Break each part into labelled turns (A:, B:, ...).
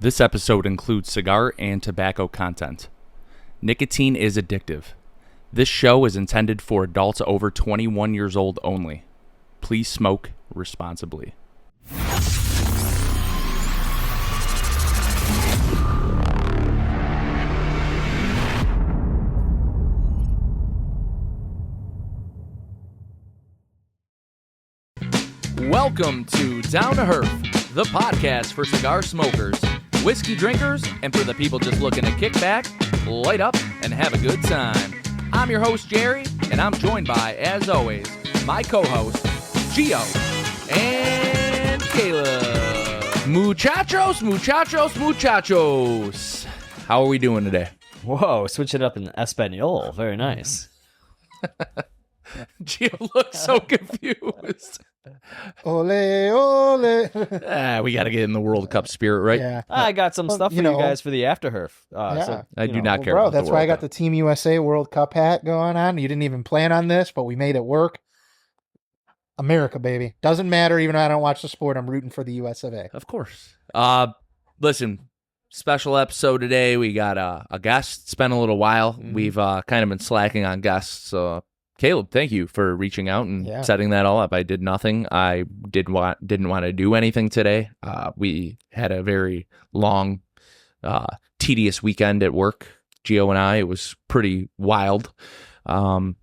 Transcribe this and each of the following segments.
A: This episode includes cigar and tobacco content. Nicotine is addictive. This show is intended for adults over 21 years old only. Please smoke responsibly. Welcome to Down to Herf, the podcast for cigar smokers, whiskey drinkers, and for the people just looking to kick back, light up, and have a good time. I'm your host, Jerry, and I'm joined by, as always, my co-host, Gio and Caleb. Muchachos. How are we doing today?
B: Whoa, switch it up in Espanol. Very nice.
A: Gio looks so confused.
C: Ole, ole.
A: We got to get in the World Cup spirit, right?
C: Yeah.
B: I got some stuff for you guys for the after herf.
A: I do not care.
C: Bro,
A: about
C: that's
A: the
C: why I
A: World
C: got
A: Cup.
C: the Team USA World Cup hat going on. You didn't even plan on this, but we made it work. America, baby. Doesn't matter, even though I don't watch the sport. I'm rooting for the US of A.
A: Of course. Listen, special episode today. We got a guest. It's been a little while. We've kind of been slacking on guests. Caleb, thank you for reaching out and setting that all up. I did nothing. I didn't want to do anything today. We had a very long, tedious weekend at work. Gio and I. It was pretty wild. There's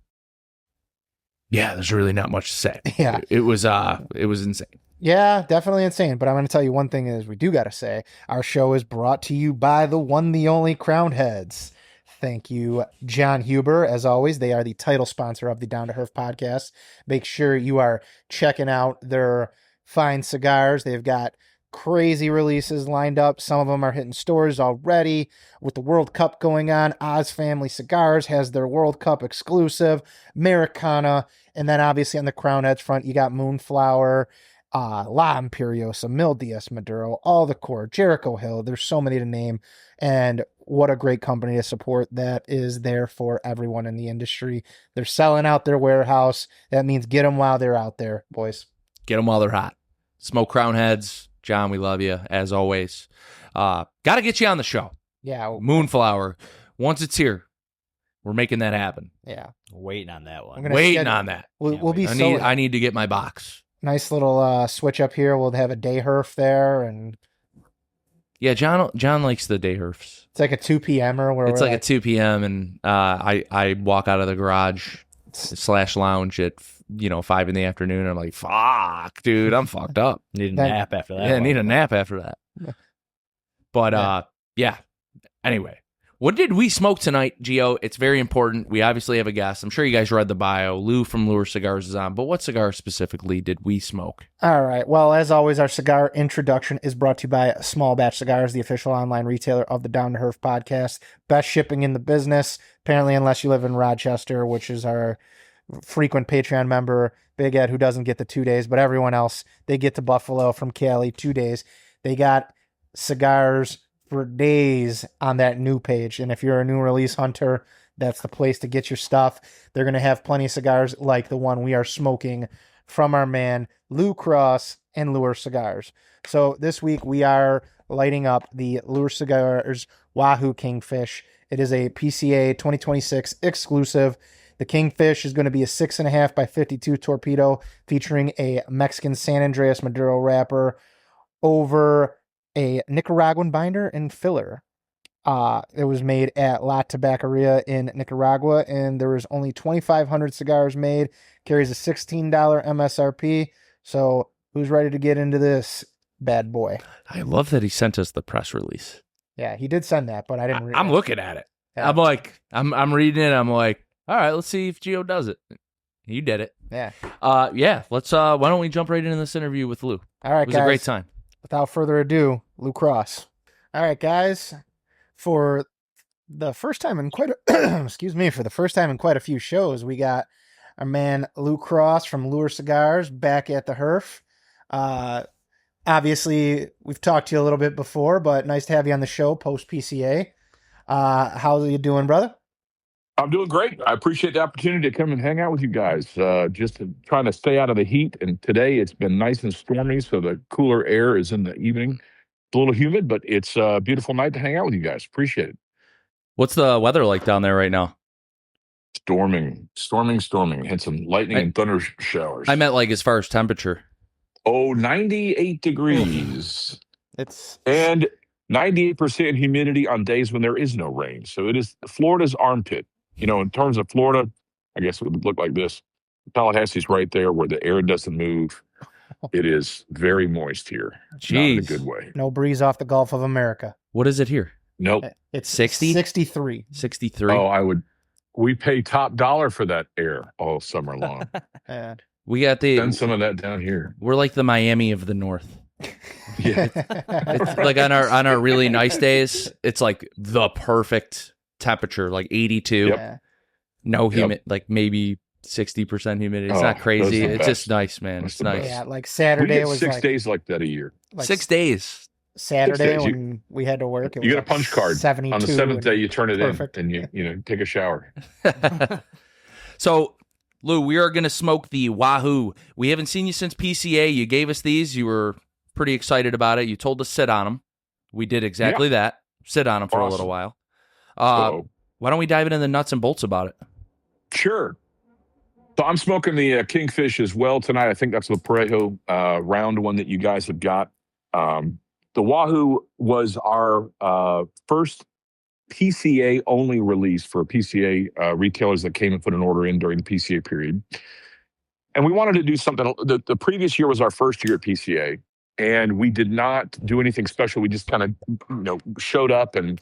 A: really not much to say.
C: Yeah.
A: It was insane.
C: Yeah, definitely insane. But I'm going to tell you one thing is we do got to say our show is brought to you by the one, the only Crowned Heads. Thank you, John Huber. As always, they are the title sponsor of the Down to Herf podcast. Make sure you are checking out their fine cigars. They've got crazy releases lined up. Some of them are hitting stores already. With the World Cup going on, Oz Family Cigars has their World Cup exclusive, Americana. And then obviously on the Crowned Heads front, you got Moonflower, La Imperiosa, Mil Diaz Maduro, All the Core, Jericho Hill. There's so many to name. And what a great company to support that is there for everyone in the industry. They're selling out their warehouse. That means get them while they're out there, boys.
A: Get them while they're hot. Smoke Crown Heads. John, we love you, as always. Got to get you on the show.
C: Yeah.
A: Moonflower. Once it's here, we're making that happen.
C: Yeah.
B: Waiting on that one.
A: Waiting on that.
C: We'll be
A: I need to get my box.
C: Nice little switch up here. We'll have a day herf there, and
A: yeah, John likes the day herfs.
C: it's like a 2 p.m. or
A: it's like a 2 p.m. and I walk out of the garage / lounge at 5 in the afternoon. And I'm like, fuck, dude, I'm fucked up.
B: Need a nap after that.
A: Yeah, I need a nap after that. But anyway. What did we smoke tonight, Gio? It's very important. We obviously have a guest. I'm sure you guys read the bio. Lou from Lure Cigars is on. But what cigar specifically did we smoke?
C: All right. Well, as always, our cigar introduction is brought to you by Small Batch Cigars, the official online retailer of the Down to Herf podcast. Best shipping in the business, apparently, unless you live in Rochester, which is our frequent Patreon member, Big Ed, who doesn't get the 2 days. But everyone else, they get to Buffalo from Cali 2 days. They got cigars for days on that new page. And if you're a new release hunter, that's the place to get your stuff. They're going to have plenty of cigars like the one we are smoking from our man Lou Cross and Lure Cigars. So this week we are lighting up the Lure Cigars Wahoo Kingfish. It is a PCA 2026 exclusive. The Kingfish is going to be a 6.5 by 52 torpedo featuring a Mexican San Andreas Maduro wrapper over a Nicaraguan binder and filler. It was made at La Tabacaria in Nicaragua, and there was only 2,500 cigars made. Carries a $16 MSRP. So who's ready to get into this bad boy?
A: I love that he sent us the press release.
C: Yeah, he did send that, but I didn't read it.
A: I'm looking at it.
C: Yeah.
A: I'm like, I'm reading it. I'm like, all right, let's see if Gio does it. You did it.
C: Yeah.
A: Let's, why don't we jump right into this interview with Lou?
C: All right,
A: It was
C: guys.
A: a great time.
C: Without further ado, Lou Cross. All right, guys. For the first time in quite a few shows, we got our man Lou Cross from Lure Cigars back at the Herf. Obviously, we've talked to you a little bit before, but nice to have you on the show post PCA. How are you doing, brother?
D: I'm doing great. I appreciate the opportunity to come and hang out with you guys. Trying to stay out of the heat. And today it's been nice and stormy, so the cooler air is in the evening. a little humid, but it's a beautiful night to hang out with you guys. Appreciate it.
A: What's the weather like down there right now?
D: Storming. Had some lightning and thunder showers.
A: I meant like as far as temperature.
D: Oh, 98 degrees. And 98% humidity on days when there is no rain. So it is Florida's armpit. You know, in terms of Florida, I guess it would look like this. Tallahassee's right there where the air doesn't move. It is very moist here.
A: Jeez.
D: Not in a good way.
C: No breeze off the Gulf of America.
A: What is it here?
D: Nope.
C: It's
A: 60?
C: 63.
A: 63?
D: Oh, we pay top dollar for that air all summer long.
A: We got
D: Send some of that down here.
A: We're like the Miami of the North.
D: Yeah.
A: It's like on our really nice days, it's like the perfect temperature, like 82.
D: Yep.
A: No humid, like maybe 60% humidity. It's not crazy. It's just nice, man. It's nice.
C: Yeah, like Saturday was
D: 6 days like that a year.
C: Like
A: 6 days.
C: Saturday when we had to work, it
D: you
C: was
D: get a punch card.
C: 72
D: On the 7th day, you turn it
C: perfect.
D: in and you take a shower.
A: So, Lou, we are going to smoke the Wahoo. We haven't seen you since PCA. You gave us these. You were pretty excited about it. You told us sit on them. We did exactly that. Sit on them for a little while. Why don't we dive into the nuts and bolts about it?
D: Sure. So I'm smoking the Kingfish as well tonight. I think that's the Parejo round one that you guys have got. The Wahoo was our first PCA-only release for PCA retailers that came and put an order in during the PCA period. And we wanted to do something. The previous year was our first year at PCA, and we did not do anything special. We just kind of showed up and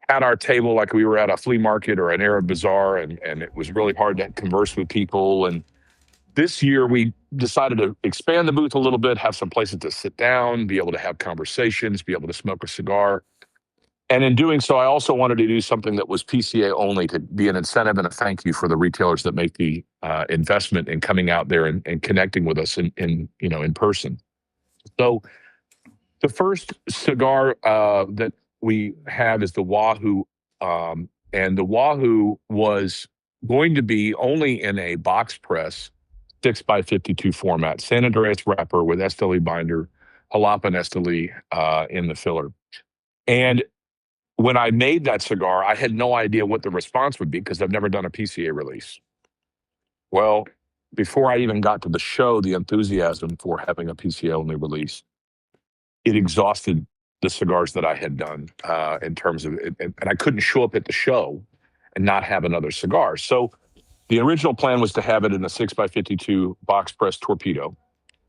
D: had our table like we were at a flea market or an Arab bazaar, and it was really hard to converse with people. And this year we decided to expand the booth a little bit, have some places to sit down, be able to have conversations, be able to smoke a cigar. And in doing so, I also wanted to do something that was PCA only to be an incentive and a thank you for the retailers that make the investment in coming out there and connecting with us in person. So the first cigar that we have is the Wahoo, and the Wahoo was going to be only in a box press 6x52 format, San Andreas wrapper with Esteli binder, Jalapa and Esteli in the filler. And when I made that cigar, I had no idea what the response would be because I've never done a PCA release. Well, before I even got to the show, the enthusiasm for having a PCA-only release, it exhausted the cigars that I had done in terms of it. And I couldn't show up at the show and not have another cigar. So the original plan was to have it in a 6x52 box press torpedo.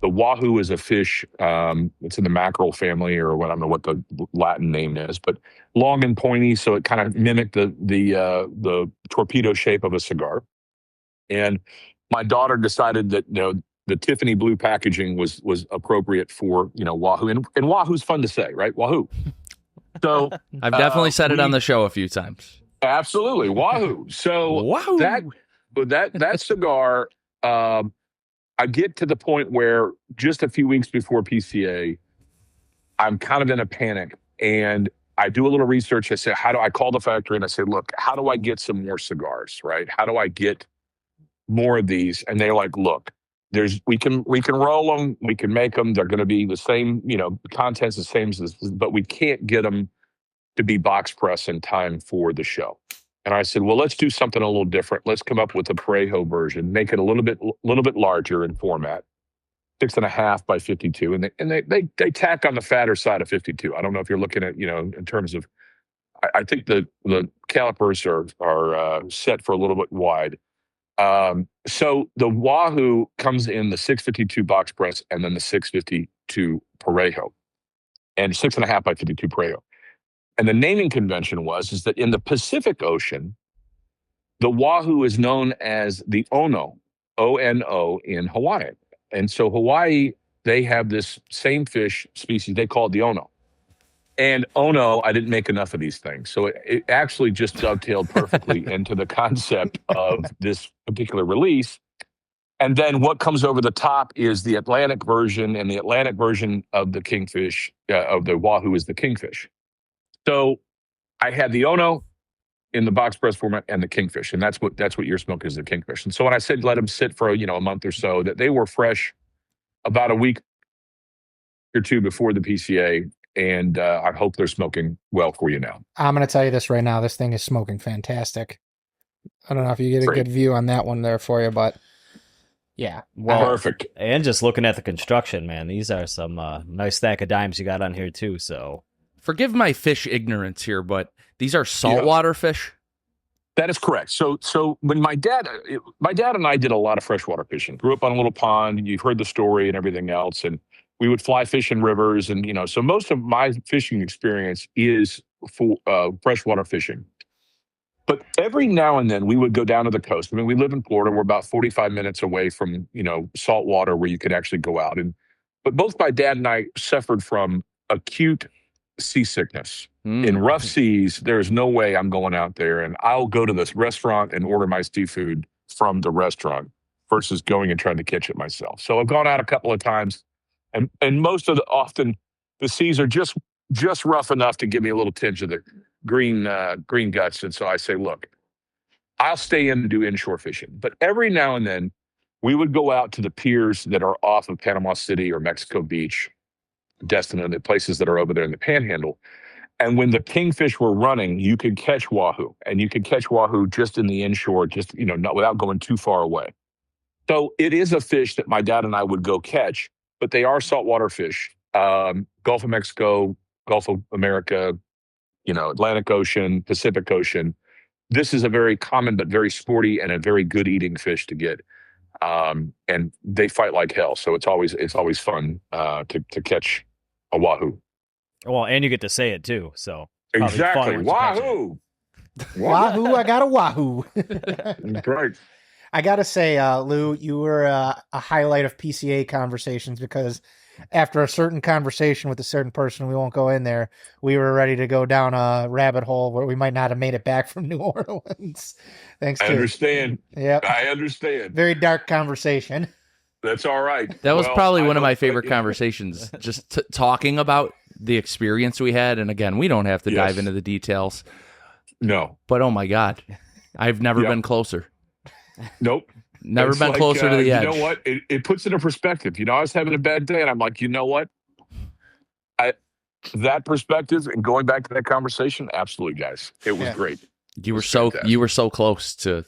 D: The Wahoo is a fish. It's in the mackerel family, or I don't know what the Latin name is, but long and pointy, so it kind of mimicked the torpedo shape of a cigar. And my daughter decided that the Tiffany blue packaging was appropriate for Wahoo, and Wahoo's fun to say, right? Wahoo. So
A: I've definitely said it on the show a few times.
D: Absolutely, Wahoo. So
A: Wahoo.
D: that cigar. I get to the point where just a few weeks before PCA, I'm kind of in a panic, and I do a little research. I say, I call the factory and I say, look, how do I get some more cigars, right? How do I get more of these? And they're like, look, we can roll them, we can make them. They're going to be the same, the content's the same, but we can't get them to be box press in time for the show. And I said, well, let's do something a little different. Let's come up with a Parejo version, make it a little bit larger in format, 6.5 by 52. And they tack on the fatter side of 52. I don't know if you're looking at, in terms of, I think the calipers are set for a little bit wide. So the Wahoo comes in the 652 box press and then the 652 Parejo, and 6.5 by 52 Parejo. And the naming convention is that in the Pacific Ocean, the Wahoo is known as the Ono, O-N-O, in Hawaii. And so Hawaii, they have this same fish species, they call it the Ono. And Ono, I didn't make enough of these things. So it actually just dovetailed perfectly into the concept of this particular release. And then what comes over the top is the Atlantic version, and the Atlantic version of the Kingfish, of the Wahoo, is the Kingfish. So I had the Ono in the box press format and the Kingfish, and that's what you're smoking is the Kingfish. And so when I said let them sit for a month or so, that they were fresh about a week or two before the PCA, and I hope they're smoking well for you now.
C: I'm going to tell you this right now. This thing is smoking fantastic. I don't know if you get a good view on that one there for you, but yeah.
B: Well,
D: perfect.
B: And just looking at the construction, man, these are some nice stack of dimes you got on here too. So
A: forgive my fish ignorance here, but these are saltwater fish.
D: That is correct. So when my dad and I did a lot of freshwater fishing. Grew up on a little pond. You've heard the story and everything else, and we would fly fish in rivers, and so most of my fishing experience is for freshwater fishing. But every now and then we would go down to the coast. I mean, we live in Florida. We're about 45 minutes away from salt water where you could actually go out. But both my dad and I suffered from acute seasickness. In rough seas, there's no way I'm going out there, and I'll go to this restaurant and order my seafood from the restaurant versus going and trying to catch it myself. So I've gone out a couple of times, and often the seas are just rough enough to give me a little tinge of the green guts. And so I say, look, I'll stay in and do inshore fishing. But every now and then we would go out to the piers that are off of Panama City or Mexico Beach, Destin, the places that are over there in the Panhandle. And when the kingfish were running, you could catch wahoo, and you could catch wahoo just in the inshore, just not without going too far away. So it is a fish that my dad and I would go catch, but they are saltwater fish. Gulf of Mexico, Gulf of America, Atlantic Ocean, Pacific Ocean. This is a very common but very sporty and a very good eating fish to get. And they fight like hell, so it's always fun to catch a wahoo.
B: Well, and you get to say it too, so
D: exactly. Wahoo!
C: Wahoo! I got a wahoo.
D: That's right.
C: I gotta say, Lou, you were a highlight of PCA conversations, because after a certain conversation with a certain person, we won't go in there, we were ready to go down a rabbit hole where we might not have made it back from New Orleans. Thanks.
D: I understand.
C: Yeah,
D: I understand.
C: Very dark conversation.
D: That's all right.
A: That was probably one of my favorite conversations, just talking about the experience we had. And again, we don't have to dive into the details.
D: No.
A: But oh my God, I've never been closer.
D: Nope.
A: Never
D: it's
A: been closer to the edge.
D: You know what? It puts it in perspective. I was having a bad day, and I'm like, you know what? That perspective and going back to that conversation, absolutely, guys. It was great.
A: You were so close to.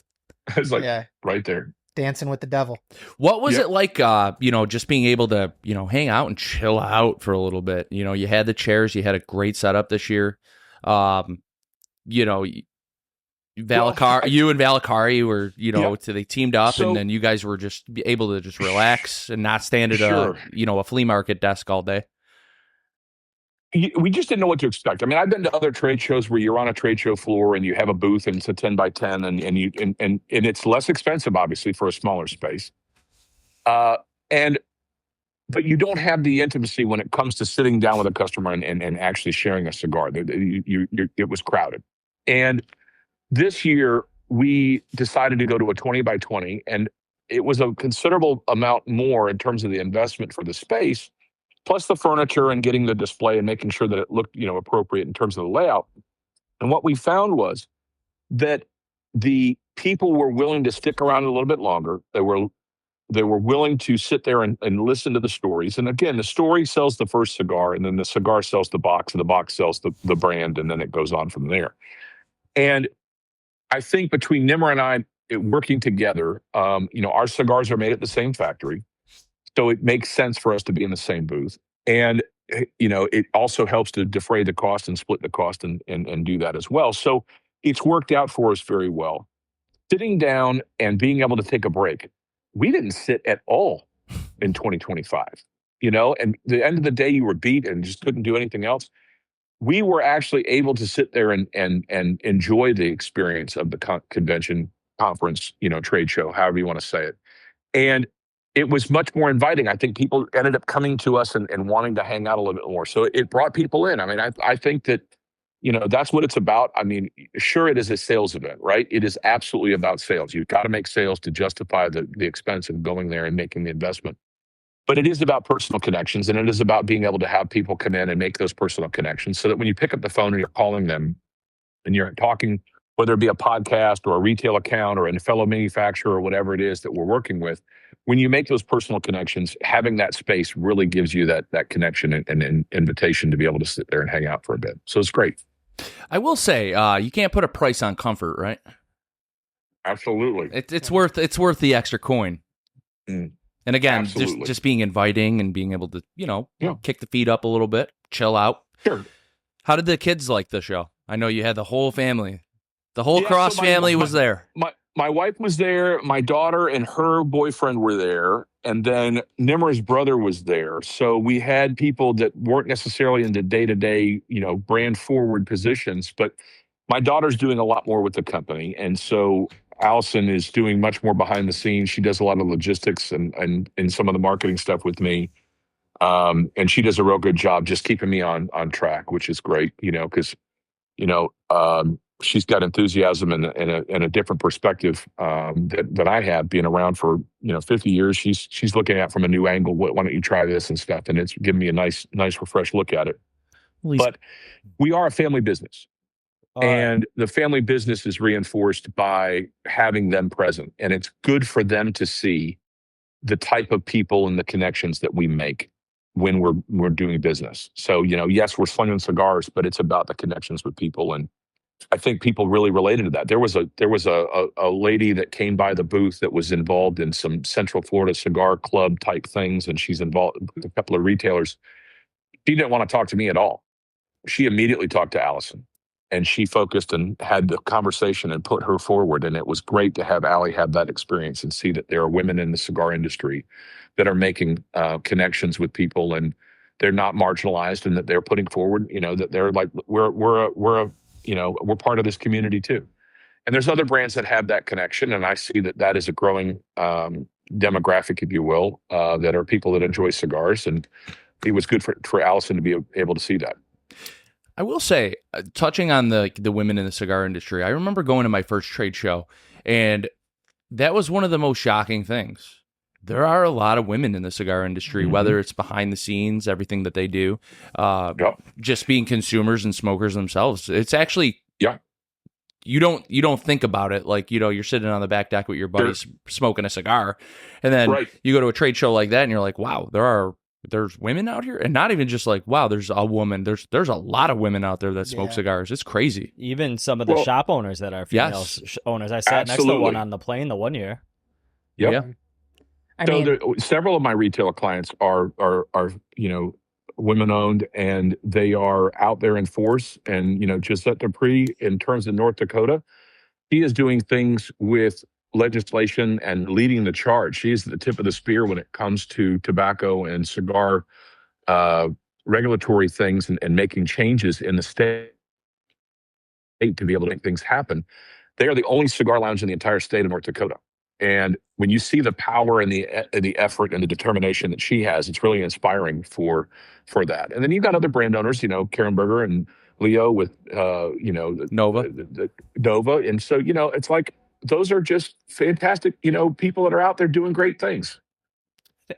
D: I was like right there.
C: Dancing with the devil.
A: What was it like, just being able to, hang out and chill out for a little bit? You had the chairs, you had a great setup this year. You and Valakari were, so they teamed up, and then you guys were just able to just relax and not stand at a flea market desk all day.
D: We just didn't know what to expect. I mean, I've been to other trade shows where you're on a trade show floor and you have a booth and it's a 10 by 10 and it's less expensive, obviously, for a smaller space. But you don't have the intimacy when it comes to sitting down with a customer and actually sharing a cigar. It was crowded. And this year we decided to go to a 20 by 20, and it was a considerable amount more in terms of the investment for the space, plus the furniture and getting the display and making sure that it looked, appropriate in terms of the layout. And what we found was that the people were willing to stick around a little bit longer. They were willing to sit there and listen to the stories. And again, the story sells the first cigar, and then the cigar sells the box, and the box sells the brand, and then it goes on from there. And I think between Nimmer and I working together, our cigars are made at the same factory. So it makes sense for us to be in the same booth. And, it also helps to defray the cost and split the cost and do that as well. So it's worked out for us very well. Sitting down and being able to take a break. We didn't sit at all in 2025, and the end of the day you were beat and just couldn't do anything else. We were actually able to sit there and enjoy the experience of the convention, conference, trade show, however you want to say it. And it was much more inviting. I think people ended up coming to us and wanting to hang out a little bit more. So it brought people in. I mean, I think that, that's what it's about. I mean, sure, it is a sales event, right? It is absolutely about sales. You've got to make sales to justify the expense of going there and making the investment. But it is about personal connections, and it is about being able to have people come in and make those personal connections so that when you pick up the phone and you're calling them and you're talking whether it be a podcast or a retail account or a fellow manufacturer or whatever it is that we're working with, when you make those personal connections, having that space really gives you that connection and an invitation to be able to sit there and hang out for a bit. So it's great.
A: I will say, you can't put a price on comfort, right?
D: Absolutely.
A: It's worth the extra coin. And again, just being inviting and being able to, kick the feet up a little bit, chill out.
D: Sure.
A: How did the kids like the show? I know you had the whole family. The whole Cross family was there.
D: My wife was there. My daughter and her boyfriend were there. And then Nimmer's brother was there. So we had people that weren't necessarily in the day-to-day, brand forward positions. But my daughter's doing a lot more with the company. And so Allison is doing much more behind the scenes. She does a lot of logistics and some of the marketing stuff with me. And she does a real good job just keeping me on track, which is great, because, she's got enthusiasm and a different perspective that I have, being around for 50 years. She's looking at from a new angle. Why don't you try this and stuff? And it's giving me a nice refresh look at it. But we are a family business, and the family business is reinforced by having them present, and it's good for them to see the type of people and the connections that we make when we're doing business. So yes, we're slinging cigars, but it's about the connections with people. And I think people really related to that. There was a lady that came by the booth that was involved in some Central Florida cigar club type things, and she's involved with a couple of retailers. She didn't want to talk to me at all. She immediately talked to Allison, and she focused and had the conversation and put her forward. And it was great to have Allie have that experience and see that there are women in the cigar industry that are making connections with people, and they're not marginalized, and that they're putting forward, that they're like, we're part of this community too. And there's other brands that have that connection. And I see that is a growing demographic, if you will, that are people that enjoy cigars. And it was good for Allison to be able to see that.
A: I will say, touching on the women in the cigar industry, I remember going to my first trade show, and that was one of the most shocking things. There are a lot of women in the cigar industry, whether it's behind the scenes, everything that they do, just being consumers and smokers themselves. It's actually, you don't think about it like, you're sitting on the back deck with your buddies smoking a cigar, and then you go to a trade show like that and you're like, wow, there's women out here, and not even just like, wow, there's a woman. There's a lot of women out there that smoke cigars. It's crazy.
B: Even some of the shop owners that are female owners. I sat next to one on the plane the one year.
D: Yep. Yeah. Several of my retail clients are women owned, and they are out there in force. And Gisette Dupree, in terms of North Dakota, she is doing things with legislation and leading the charge. She is the tip of the spear when it comes to tobacco and cigar regulatory things and making changes in the state to be able to make things happen. They are the only cigar lounge in the entire state of North Dakota. And when you see the power and the effort and the determination that she has, it's really inspiring for that. And then you've got other brand owners, Karen Berger and Leo with
A: Nova.
D: Nova. And so, it's like, those are just fantastic, people that are out there doing great things.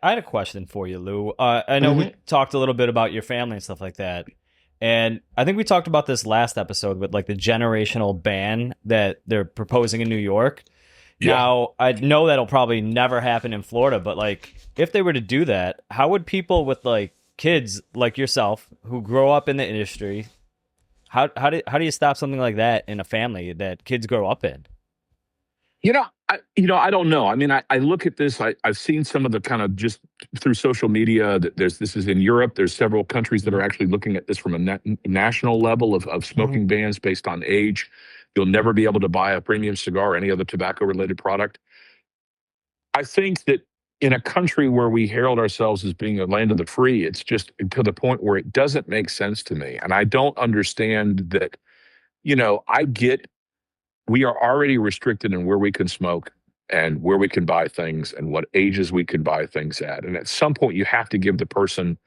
B: I had a question for you, Lou. I know we talked a little bit about your family and stuff like that. And I think we talked about this last episode with like the generational ban that they're proposing in New York. Yeah. Now, I know that'll probably never happen in Florida, but like if they were to do that, how would people with like kids like yourself who grow up in the industry, how do you stop something like that in a family that kids grow up in?
D: I don't know. I mean, I look at this. I've seen some of the kind of just through social media that this is in Europe. There's several countries that are actually looking at this from a national level of smoking bans based on age. You'll never be able to buy a premium cigar or any other tobacco-related product. I think that in a country where we herald ourselves as being a land of the free, it's just to the point where it doesn't make sense to me. And I don't understand that, I get we are already restricted in where we can smoke and where we can buy things and what ages we can buy things at. And at some point, you have to give the person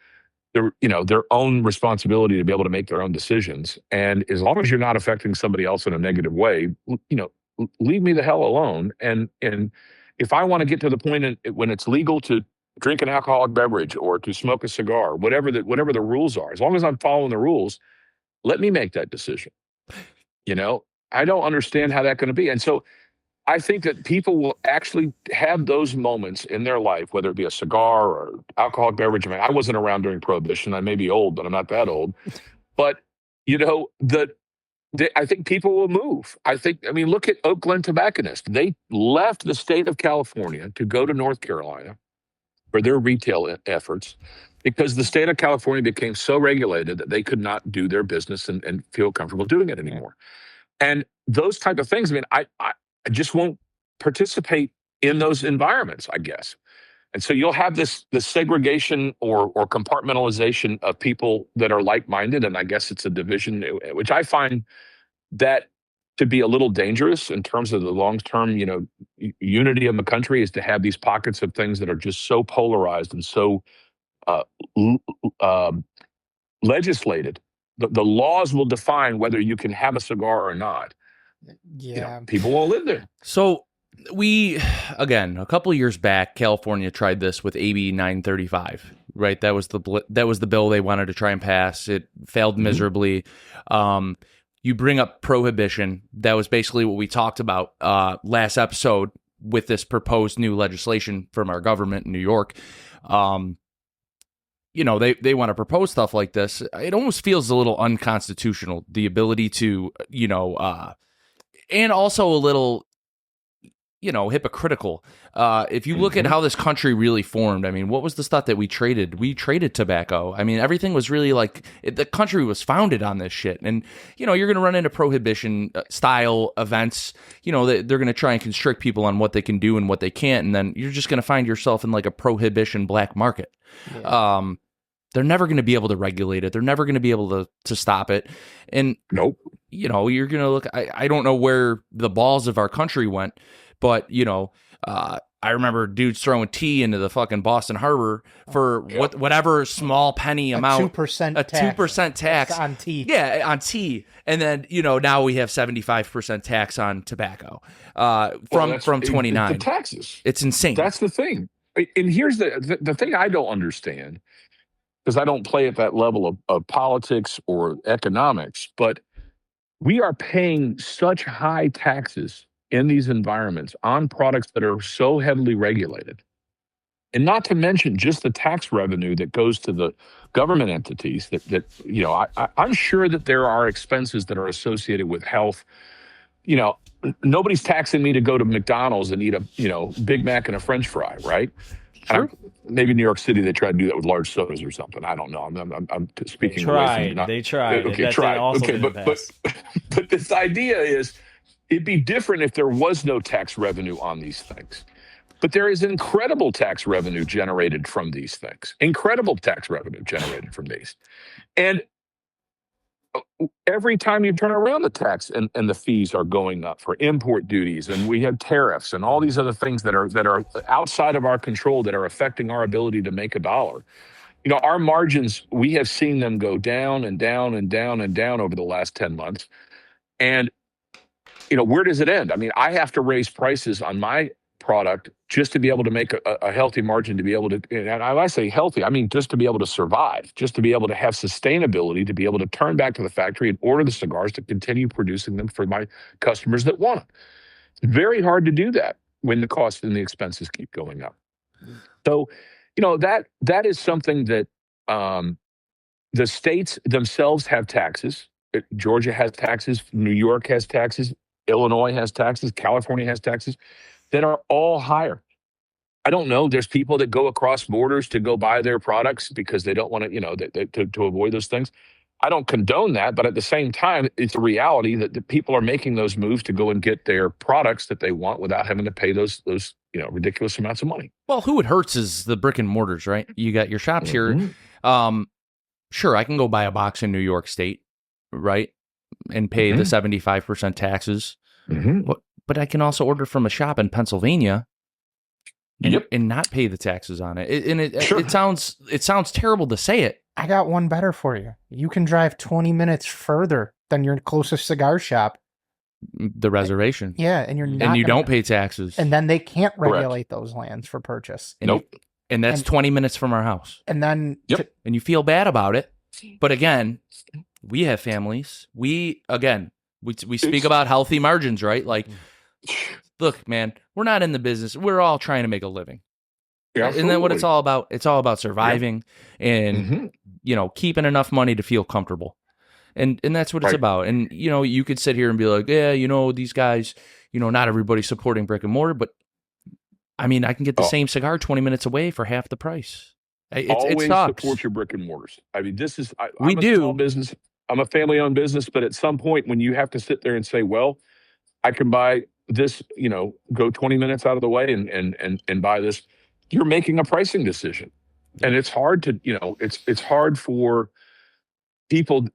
D: their own responsibility to be able to make their own decisions. And as long as you're not affecting somebody else in a negative way, leave me the hell alone. And if I want to get to the point when it's legal to drink an alcoholic beverage or to smoke a cigar, whatever the rules are, as long as I'm following the rules, let me make that decision. I don't understand how that's going to be. And so I think that people will actually have those moments in their life, whether it be a cigar or alcoholic beverage. I mean, I wasn't around during Prohibition. I may be old, but I'm not that old. But, I think people will move. I mean, look at Oak Glen Tobacconists. They left the state of California to go to North Carolina for their retail efforts because the state of California became so regulated that they could not do their business and feel comfortable doing it anymore. And those type of things, I mean, I just won't participate in those environments, I guess. And so you'll have this segregation or compartmentalization of people that are like-minded, and I guess it's a division, which I find that to be a little dangerous in terms of the long-term, unity of the country, is to have these pockets of things that are just so polarized and so legislated. The laws will define whether you can have a cigar or not.
C: Yeah,
D: people won't live there.
A: So again, a couple of years back, California tried this with AB 935, right? That was the bill they wanted to try and pass. It failed miserably. You bring up Prohibition. That was basically what we talked about last episode with this proposed new legislation from our government in New York. They want to propose stuff like this. It almost feels a little unconstitutional, the ability to, and also a little, hypocritical. If you look at how this country really formed, I mean, what was the stuff that we traded? We traded tobacco. I mean, everything was really the country was founded on this shit. And, you're going to run into Prohibition style events. They're going to try and constrict people on what they can do and what they can't. And then you're just going to find yourself in a Prohibition black market. Yeah. They're never going to be able to regulate it. They're never going to be able to stop it. And,
D: nope.
A: You're going to look, I don't know where the balls of our country went, but, I remember dudes throwing tea into the fucking Boston Harbor for whatever small penny amount. 2% tax
C: on tea.
A: Yeah, on tea. And then, now we have 75% tax on tobacco from 29.
D: The taxes.
A: It's insane.
D: That's the thing. And here's the thing I don't understand, because I don't play at that level of politics or economics, but we are paying such high taxes in these environments on products that are so heavily regulated. And not to mention just the tax revenue that goes to the government entities I'm sure that there are expenses that are associated with health. Nobody's taxing me to go to McDonald's and eat a, Big Mac and a French fry, right? Sure. Maybe New York City, they tried to do that with large sodas or something. I don't know. I'm speaking.
B: They tried.
D: Okay, tried. Okay, but this idea is, it'd be different if there was no tax revenue on these things. But there is incredible tax revenue generated from these things. Incredible tax revenue generated from these. And every time you turn around, the tax and the fees are going up for import duties, and we have tariffs and all these other things that are outside of our control that are affecting our ability to make a dollar. Our margins, we have seen them go down and down and down and down over the last 10 months. And where does it end? I mean, I have to raise prices on my product just to be able to make a healthy margin, to be able to, and I say healthy, I mean just to be able to survive, just to be able to have sustainability, to be able to turn back to the factory and order the cigars to continue producing them for my customers that want them. It's very hard to do that when the costs and the expenses keep going up. So, that is something that the states themselves have taxes. Georgia has taxes. New York has taxes. Illinois has taxes. California has taxes that are all higher. I don't know. There's people that go across borders to go buy their products because they don't want to, to avoid those things. I don't condone that, but at the same time, it's a reality that the people are making those moves to go and get their products that they want without having to pay those ridiculous amounts of money.
A: Well, who it hurts is the brick and mortars, right? You got your shops here. Sure, I can go buy a box in New York State, right, and pay the 75% taxes. But I can also order from a shop in Pennsylvania and not pay the taxes on it. It sounds terrible to say it.
C: I got one better for you. You can drive 20 minutes further than your closest cigar shop.
A: The reservation.
C: Yeah, and
A: you don't pay taxes.
C: And then they can't regulate those lands for purchase.
A: And that's 20 minutes from our house.
C: And then
A: and you feel bad about it. But again, we have families. We speak about healthy margins, right? Like, look, man, we're not in the business. We're all trying to make a living. Yeah, isn't that what it's all about? It's all about surviving and, keeping enough money to feel comfortable. And that's what it's about. And, you could sit here and be like, yeah, these guys, not everybody's supporting brick and mortar, but I mean, I can get the same cigar 20 minutes away for half the price.
D: Always support your brick and mortars. I mean, I'm a small business. I'm a family-owned business, but at some point when you have to sit there and say, well, I can buy this, go 20 minutes out of the way and buy this, you're making a pricing decision. And it's hard to, it's hard for people.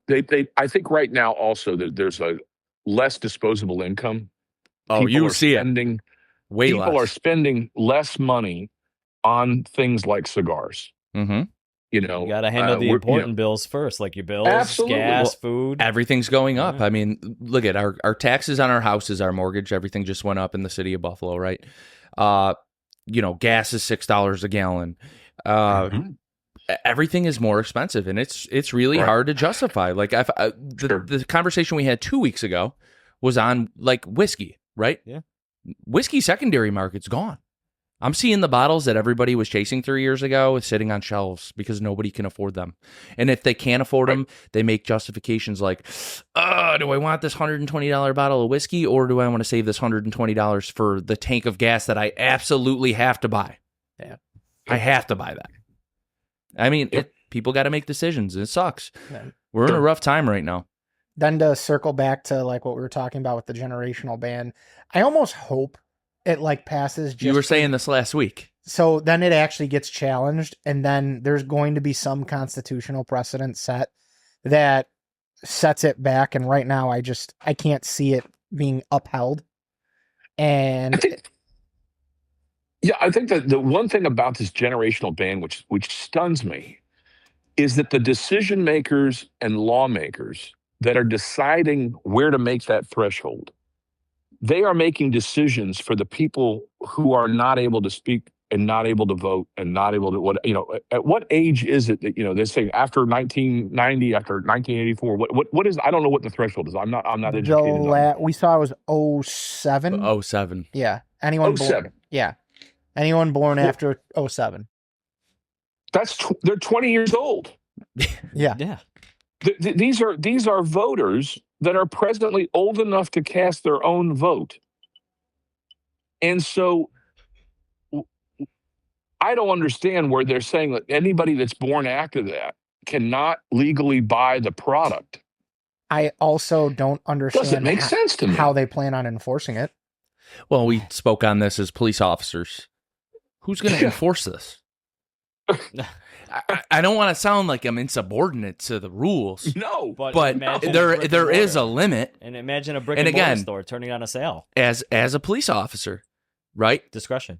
D: I think right now also that there's a less disposable income.
A: You see it.
D: People are spending less money on things like cigars.
A: Mm-hmm.
B: You got to handle the important bills first, like your bills, gas, food.
A: Everything's going up. I mean, look at our taxes on our houses, our mortgage, everything just went up in the city of Buffalo, right? Gas is $6 a gallon. Everything is more expensive, and it's really hard to justify. Like the conversation we had 2 weeks ago was on like whiskey, right?
B: Yeah,
A: whiskey secondary market's gone. I'm seeing the bottles that everybody was chasing 3 years ago sitting on shelves because nobody can afford them. And if they can't afford them, they make justifications like, do I want this $120 bottle of whiskey, or do I want to save this $120 for the tank of gas that I absolutely have to buy?
C: Yeah,
A: I have to buy that. I mean, people got to make decisions. It sucks. We're in a rough time right now.
C: Then to circle back to like what we were talking about with the generational ban, I almost hope it like passes.
A: You were saying this last week.
C: So then it actually gets challenged, and then there's going to be some constitutional precedent set that sets it back. And right now, I can't see it being upheld. And
D: I think that the one thing about this generational ban, which stuns me, is that the decision makers and lawmakers that are deciding where to make that threshold, they are making decisions for the people who are not able to speak and not able to vote and not able to, at what age is it that, they say after 1990, after 1984, what is, I don't know what the threshold is. I'm not educated.
C: We saw it was 07.
A: 07.
C: Yeah. Anyone
D: 07.
C: born, yeah. Anyone born after 07.
D: They're 20 years old.
C: Yeah.
B: Yeah.
D: These are voters that are presently old enough to cast their own vote. And so I don't understand where they're saying that anybody that's born after that cannot legally buy the product.
C: I also don't understand
D: Doesn't make sense to me.
C: How they plan on enforcing it.
A: Well, we spoke on this as police officers. Who's going to enforce this? I don't want to sound like I'm insubordinate to the rules.
D: No,
A: but there is a limit.
B: And imagine a brick and mortar store turning on a sale.
A: As a police officer, right?
B: Discretion.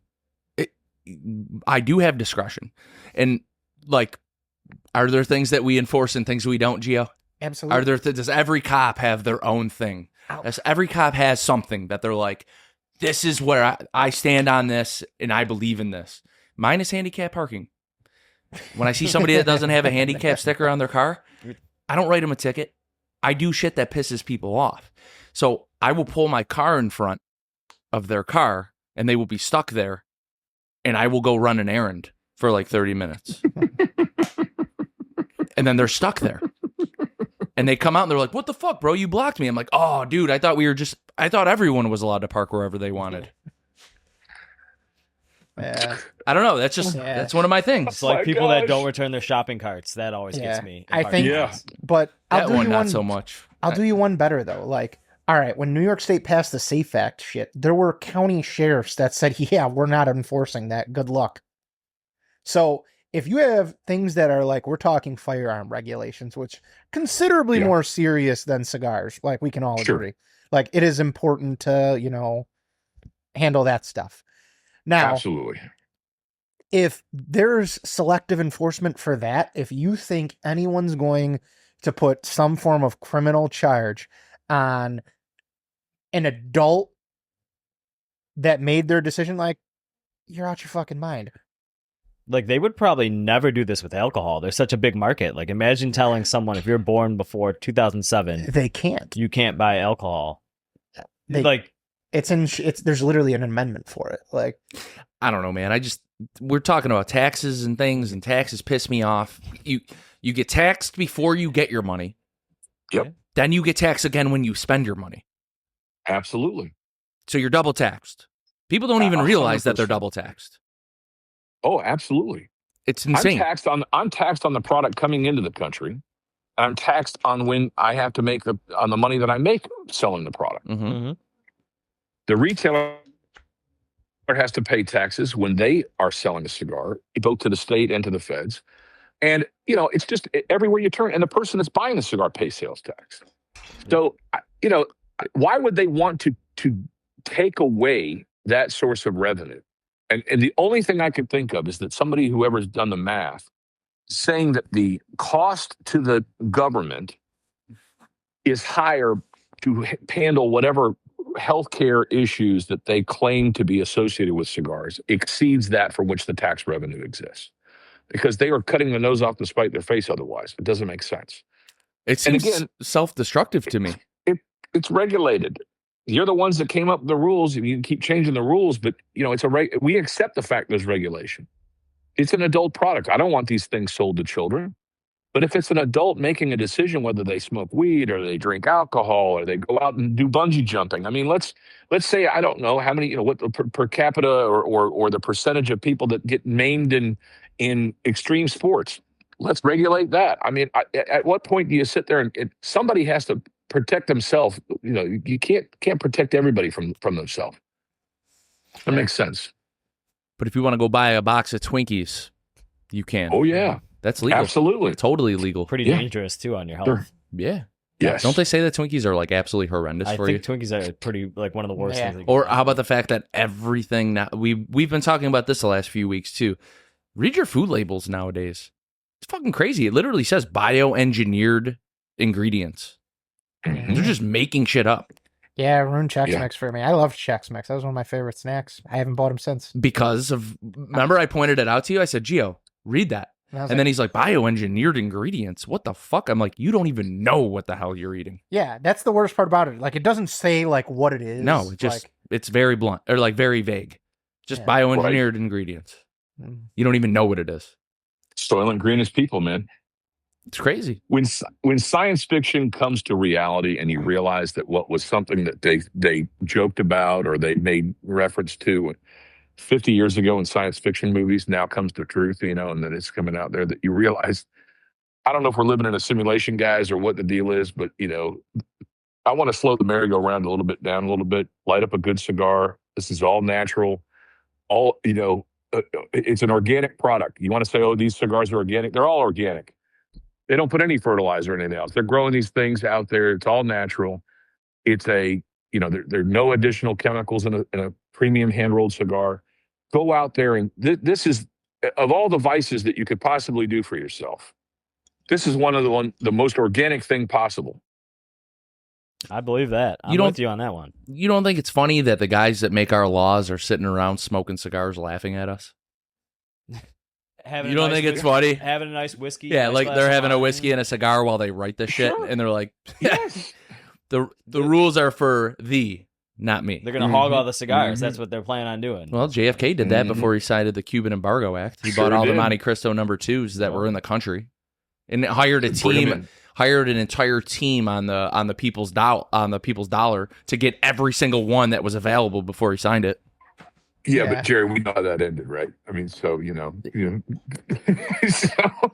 A: I do have discretion. And like, are there things that we enforce and things we don't, Gio?
C: Absolutely.
A: Does every cop have their own thing? Every cop has something that they're like, this is where I stand on this and I believe in this. Mine is handicap parking. When I see somebody that doesn't have a handicap sticker on their car, I don't write them a ticket. I do shit that pisses people off. So I will pull my car in front of their car and they will be stuck there, and I will go run an errand for like 30 minutes. And then they're stuck there. And they come out and they're like, what the fuck, bro? You blocked me. I'm like, oh, dude, I thought everyone was allowed to park wherever they wanted.
C: Yeah.
A: I don't know. That's one of my things.
B: It's like people that don't return their shopping carts. That always gets me.
C: I think, but
A: that one not so much.
C: I'll do you one better though. Like, all right, when New York State passed the SAFE Act shit, there were county sheriffs that said, yeah, we're not enforcing that. Good luck. So if you have things that are like, we're talking firearm regulations, which considerably more serious than cigars, like we can all agree. Like, it is important to, handle that stuff. Now,
D: absolutely.
C: If there's selective enforcement for that, if you think anyone's going to put some form of criminal charge on an adult that made their decision, like, you're out your fucking mind.
B: Like, they would probably never do this with alcohol. There's such a big market. Like, imagine telling someone if you're born before 2007,
C: They can't.
B: you can't buy alcohol.
C: There's literally an amendment for it. Like,
A: I don't know, man. We're talking about taxes and things, and taxes piss me off. You get taxed before you get your money.
D: Yep.
A: Then you get taxed again when you spend your money.
D: Absolutely.
A: So you're double taxed. People don't even realize that they're double taxed.
D: Oh, absolutely.
A: It's insane.
D: I'm taxed on the product coming into the country. I'm taxed on when I have to make on the money that I make selling the product.
A: Mm-hmm. Mm-hmm.
D: The retailer has to pay taxes when they are selling a cigar, both to the state and to the feds. And, it's just everywhere you turn. And the person that's buying the cigar pays sales tax. So, why would they want to take away that source of revenue? And the only thing I could think of is that whoever's done the math, saying that the cost to the government is higher to handle whatever healthcare issues that they claim to be associated with cigars exceeds that for which the tax revenue exists. Because they are cutting the nose off to spite their face otherwise. It doesn't make sense.
A: It seems self-destructive to me.
D: It's regulated. You're the ones that came up with the rules. You can keep changing the rules, but we accept the fact there's regulation. It's an adult product. I don't want these things sold to children. But if it's an adult making a decision whether they smoke weed or they drink alcohol or they go out and do bungee jumping, I mean, let's say, I don't know how many, what the per capita or the percentage of people that get maimed in extreme sports. Let's regulate that. I mean, at what point do you sit there and somebody has to protect themselves? You can't protect everybody from themselves. That makes sense.
A: But if you want to go buy a box of Twinkies, you can.
D: Oh yeah,
A: that's legal.
D: Absolutely,
A: totally legal.
B: Pretty dangerous too on your health.
D: Sure.
A: Yeah.
D: Yes.
A: Don't they say that Twinkies are like absolutely horrendous for you?
B: I think Twinkies are pretty like one of the worst things.
A: Or how about the fact that everything now we've been talking about this the last few weeks too. Read your food labels nowadays. It's fucking crazy. It literally says bioengineered ingredients.
D: Mm-hmm.
A: They're just making shit up.
C: Yeah, ruined Chex Mix for me. I loved Chex Mix. That was one of my favorite snacks. I haven't bought them since.
A: Remember I pointed it out to you? I said, Gio, read that. And then he's like, bioengineered ingredients. What the fuck? I'm like, you don't even know what the hell you're eating.
C: Yeah, that's the worst part about it. Like, it doesn't say like what it is.
A: No, it's very blunt or like very vague. Just bioengineered ingredients. You don't even know what it is.
D: Soylent Green is people, man.
A: It's crazy.
D: When science fiction comes to reality and you realize that what was something that they joked about or they made reference to 50 years ago in science fiction movies now comes to truth, and that it's coming out there, that you realize, I don't know if we're living in a simulation, guys, or what the deal is, but, I want to slow the merry-go-round a little bit down a little bit, light up a good cigar. This is all natural. It's an organic product. You want to say, oh, these cigars are organic? They're all organic. They don't put any fertilizer or anything else. They're growing these things out there. It's all natural. It's there are no additional chemicals in a premium hand-rolled cigar. Go out there and this is, of all the vices that you could possibly do for yourself, this is one of the most organic thing possible.
B: I believe that. I'm with you on that one.
A: You don't think it's funny that the guys that make our laws are sitting around smoking cigars laughing at us? You don't think it's funny?
B: Having a nice whiskey.
A: Yeah, like they're having a whiskey and a cigar while they write this shit, and they're like,
D: yes.
A: the rules are for thee, not me.
B: They're going to hog all the cigars. That's what they're planning on doing.
A: Well, JFK did that before he cited the Cuban Embargo Act. He bought all the Monte Cristo No. 2s that were in the country, and hired a team, hired an entire team on the people's dollar to get every single one that was available before he signed it.
D: Yeah, but Jerry, we know how that ended, right? I mean, so so.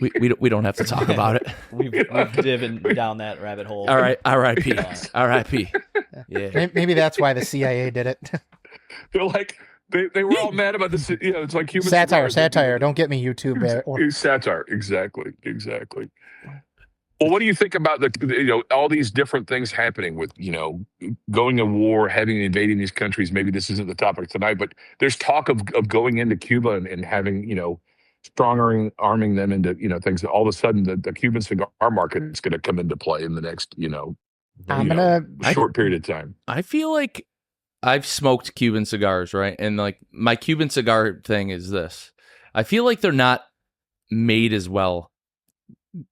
A: we don't have to talk about it.
B: We've driven down that rabbit hole.
A: All right, R.I.P. R.I.P.
C: Yeah, maybe that's why the CIA did it.
D: They're like they were all mad about this. It's like human
C: satire. Don't get me, YouTube.
D: Satire, exactly. Well, what do you think about all these different things happening with, going to war, invading these countries? Maybe this isn't the topic tonight, but there's talk of going into Cuba and having, arming them into, things. All of a sudden, the Cuban cigar market is going to come into play in the next, short period of time.
A: I feel like I've smoked Cuban cigars, right? And like my Cuban cigar thing is this. I feel like they're not made as well.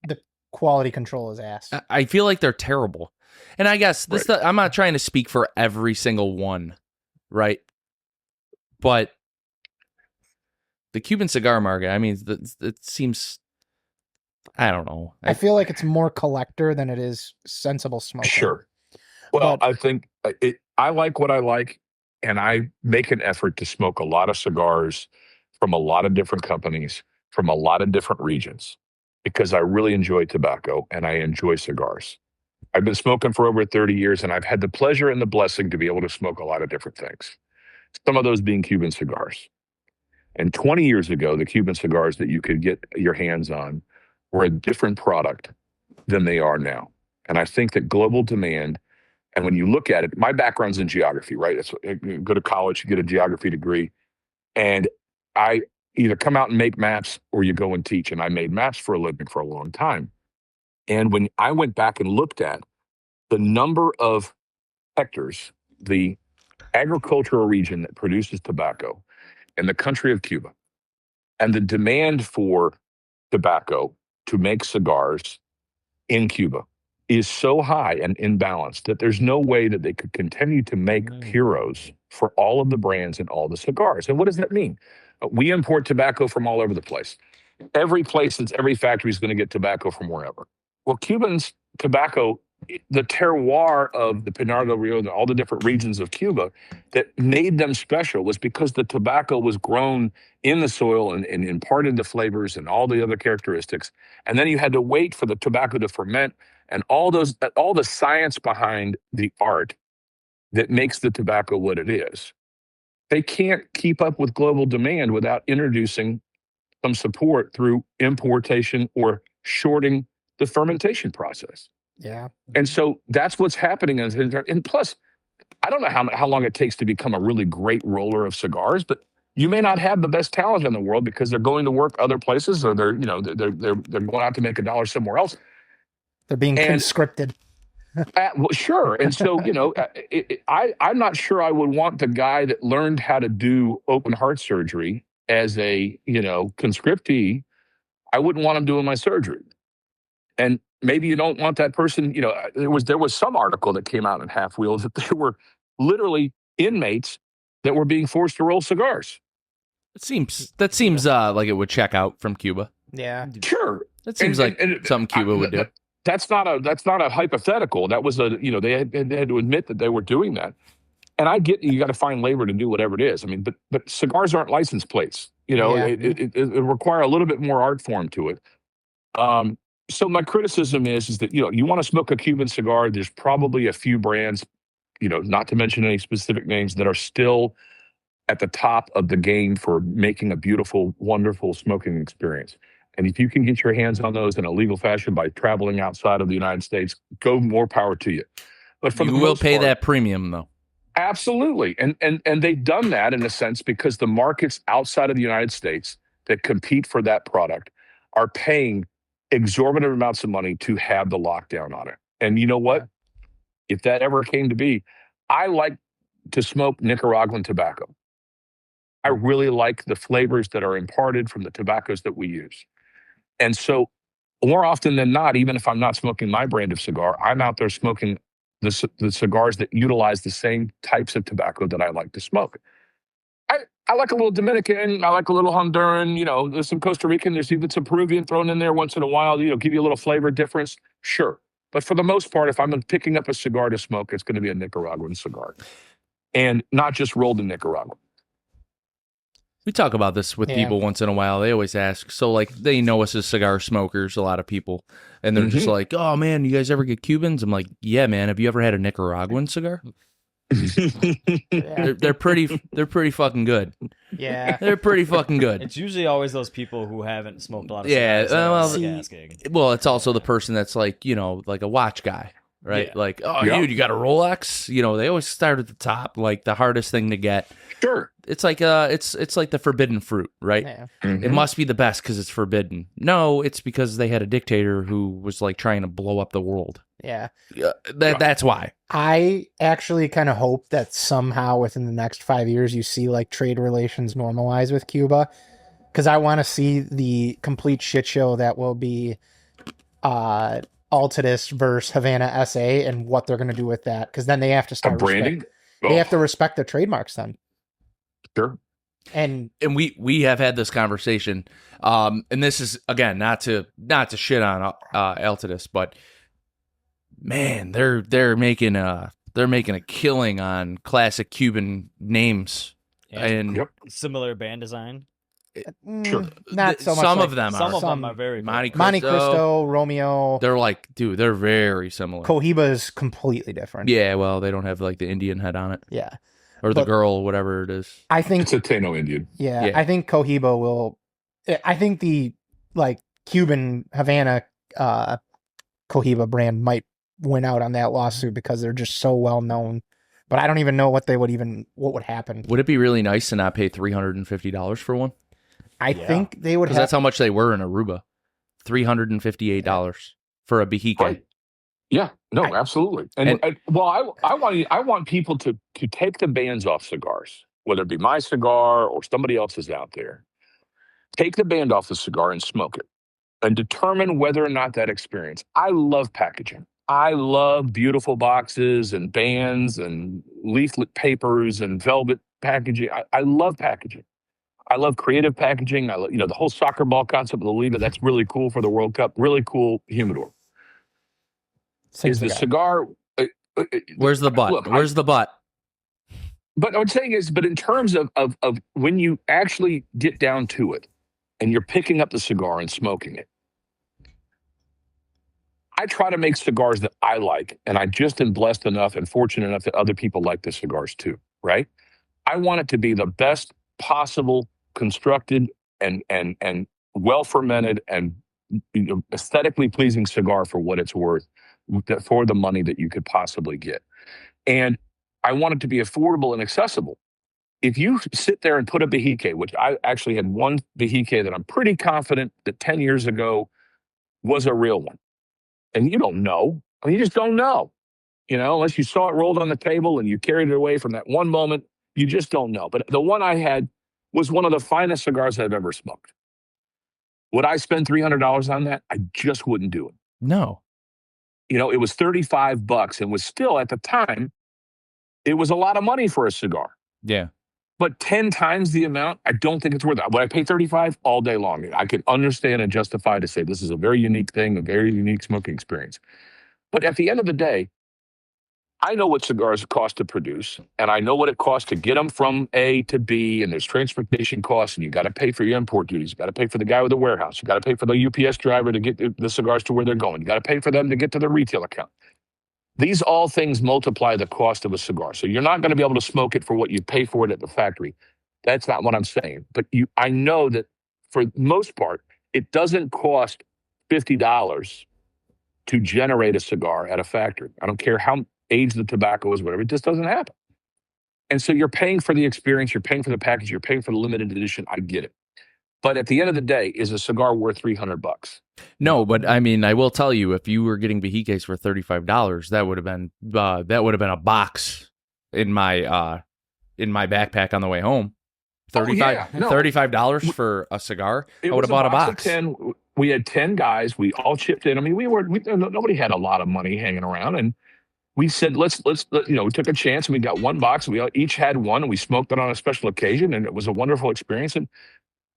C: The quality control is ass.
A: I feel like they're terrible. And I guess I'm not trying to speak for every single one, right? But the Cuban cigar market, I mean, it seems, I don't know.
C: I feel like it's more collector than it is sensible smoking.
D: Sure. Well, I think I like what I like, and I make an effort to smoke a lot of cigars from a lot of different companies, from a lot of different regions, because I really enjoy tobacco and I enjoy cigars. I've been smoking for over 30 years, and I've had the pleasure and the blessing to be able to smoke a lot of different things, some of those being Cuban cigars. And 20 years ago, the Cuban cigars that you could get your hands on were a different product than they are now. And I think that global demand, and when you look at it, my background's in geography, right? You go to college, you get a geography degree, and I either come out and make maps or you go and teach. And I made maps for a living for a long time. And when I went back and looked at the number of hectares, the agricultural region that produces tobacco in the country of Cuba, and the demand for tobacco to make cigars in Cuba is so high and imbalanced that there's no way that they could continue to make puros for all of the brands and all the cigars. And what does that mean? We import tobacco from all over the place. Every factory is going to get tobacco from wherever. Well, Cubans' tobacco, the terroir of the Pinar del Rio, all the different regions of Cuba that made them special was because the tobacco was grown in the soil and imparted the flavors and all the other characteristics. And then you had to wait for the tobacco to ferment, and all the science behind the art that makes the tobacco what it is. They can't keep up with global demand without introducing some support through importation or shorting the fermentation process.
C: Yeah.
D: And so that's what's happening. And plus, I don't know how long it takes to become a really great roller of cigars, but you may not have the best talent in the world because they're going to work other places, or they're going out to make a dollar somewhere else.
C: They're being conscripted.
D: Well, sure. And so, I'm not sure I would want the guy that learned how to do open heart surgery as a, conscriptee. I wouldn't want him doing my surgery. And maybe you don't want that person, there was some article that came out in Half Wheels that they were literally inmates that were being forced to roll cigars.
A: That seems like it would check out from Cuba.
C: Yeah.
A: Sure. That seems like something Cuba would do.
D: That's not a hypothetical. That was they had to admit that they were doing that. And I get you got to find labor to do whatever it is. I mean, but cigars aren't license plates. It require a little bit more art form to it. So my criticism is that, you want to smoke a Cuban cigar, there's probably a few brands, not to mention any specific names, that are still at the top of the game for making a beautiful, wonderful smoking experience. And if you can get your hands on those in a legal fashion by traveling outside of the United States, more power to you. But for
A: you will pay that premium, though.
D: Absolutely. And they've done that in a sense because the markets outside of the United States that compete for that product are paying exorbitant amounts of money to have the lockdown on it. And you know what? If that ever came to be, I like to smoke Nicaraguan tobacco. I really like the flavors that are imparted from the tobaccos that we use. And so more often than not, even if I'm not smoking my brand of cigar, I'm out there smoking the cigars that utilize the same types of tobacco that I like to smoke. I like a little Dominican, I like a little Honduran, there's some Costa Rican, there's even some Peruvian thrown in there once in a while, give you a little flavor difference. Sure. But for the most part, if I'm picking up a cigar to smoke, it's going to be a Nicaraguan cigar. And not just rolled in Nicaragua.
A: We talk about this with people once in a while. They always ask. So, they know us as cigar smokers, a lot of people. And they're just like, oh, man, you guys ever get Cubans? I'm like, yeah, man. Have you ever had a Nicaraguan cigar? They're pretty fucking good.
C: Yeah.
A: They're pretty fucking good.
B: It's usually always those people who haven't smoked a lot of cigars.
A: Well, it's also the person that's like a watch guy. Right? Yeah. Dude, you got a Rolex? They always start at the top, like the hardest thing to get.
D: Sure.
A: It's like it's like the forbidden fruit, right?
C: Yeah.
D: Mm-hmm.
A: It must be the best because it's forbidden. No, it's because they had a dictator who was trying to blow up the world.
C: Yeah.
A: That's why.
C: I actually kind of hope that somehow within the next 5 years you see trade relations normalize with Cuba. because I want to see the complete shit show that will be Altadis versus Havana SA and what they're going to do with that. Because then they have to start
D: branding.
C: They have to respect their trademarks then.
D: Sure.
A: And we have had this conversation, and this is again not to shit on Altadis, but man, they're making a killing on classic Cuban names and
B: similar band design.
C: Sure. Not so much.
A: Some
C: like,
A: of them are
B: very
A: Monte
C: Cristo, Romeo.
A: They're like, dude, they're very similar.
C: Cohiba is completely different.
A: Yeah, well, they don't have like the Indian head on it.
C: Yeah.
A: Or the girl, whatever it is.
C: I think
D: it's a Tano Indian.
C: Yeah, I think Cohiba will. I think the like Cuban Havana Cohiba brand might win out on that lawsuit because they're just so well known. But I don't even know what would happen.
A: Would it be really nice to not pay $350 for one?
C: I think they would.
A: Because that's how much they were in Aruba, $358 for a Behike.
D: Right. Yeah, no, absolutely. And I want people to take the bands off cigars, whether it be my cigar or somebody else's out there. Take the band off the cigar and smoke it, and determine whether or not that experience. I love packaging. I love beautiful boxes and bands and leaflet papers and velvet packaging. I love packaging. I love creative packaging. I love, the whole soccer ball concept of the Liga. That's really cool for the World Cup. Really cool humidor. Is the cigar?
A: Where's the butt?
D: Look,
A: Where's the butt?
D: But what I'm saying is, but in terms of when you actually get down to it, and you're picking up the cigar and smoking it, I try to make cigars that I like, and I just am blessed enough and fortunate enough that other people like the cigars too. Right? I want it to be the best possible constructed and well fermented and aesthetically pleasing cigar for what it's worth, for the money that you could possibly get. And I want it to be affordable and accessible. If you sit there and put a Behike, which I actually had one Behike that I'm pretty confident that 10 years ago was a real one, and you don't know. I mean, you just don't know, unless you saw it rolled on the table and you carried it away from that one moment, you just don't know. But the one I had was one of the finest cigars I've ever smoked. Would I spend $300 on that? I just wouldn't do it.
A: No.
D: It was $35 and was still, at the time, it was a lot of money for a cigar.
A: Yeah.
D: But 10 times the amount, I don't think it's worth it. Would I pay $35 all day long? I could understand and justify to say this is a very unique thing, a very unique smoking experience. But at the end of the day, I know what cigars cost to produce, and I know what it costs to get them from A to B, and there's transportation costs, and you got to pay for your import duties. You got to pay for the guy with the warehouse. You got to pay for the UPS driver to get the cigars to where they're going. You got to pay for them to get to the retail account. These all things multiply the cost of a cigar. So you're not going to be able to smoke it for what you pay for it at the factory. That's not what I'm saying. But I know that for the most part, it doesn't cost $50 to generate a cigar at a factory. I don't care how aged the tobacco is, whatever. It just doesn't happen. And so you're paying for the experience, you're paying for the package, you're paying for the limited edition. I get it. But at the end of the day, is a cigar worth $300?
A: No, but I mean, I will tell you, if you were getting Behikes for $35, that would have been a box in my backpack on the way home. $35 for a cigar. I would have bought a box.
D: 10. We had 10 guys. We all chipped in. I mean, nobody had a lot of money hanging around, and we said, let's we took a chance, and we got one box. We each had one, and we smoked it on a special occasion, and it was a wonderful experience. And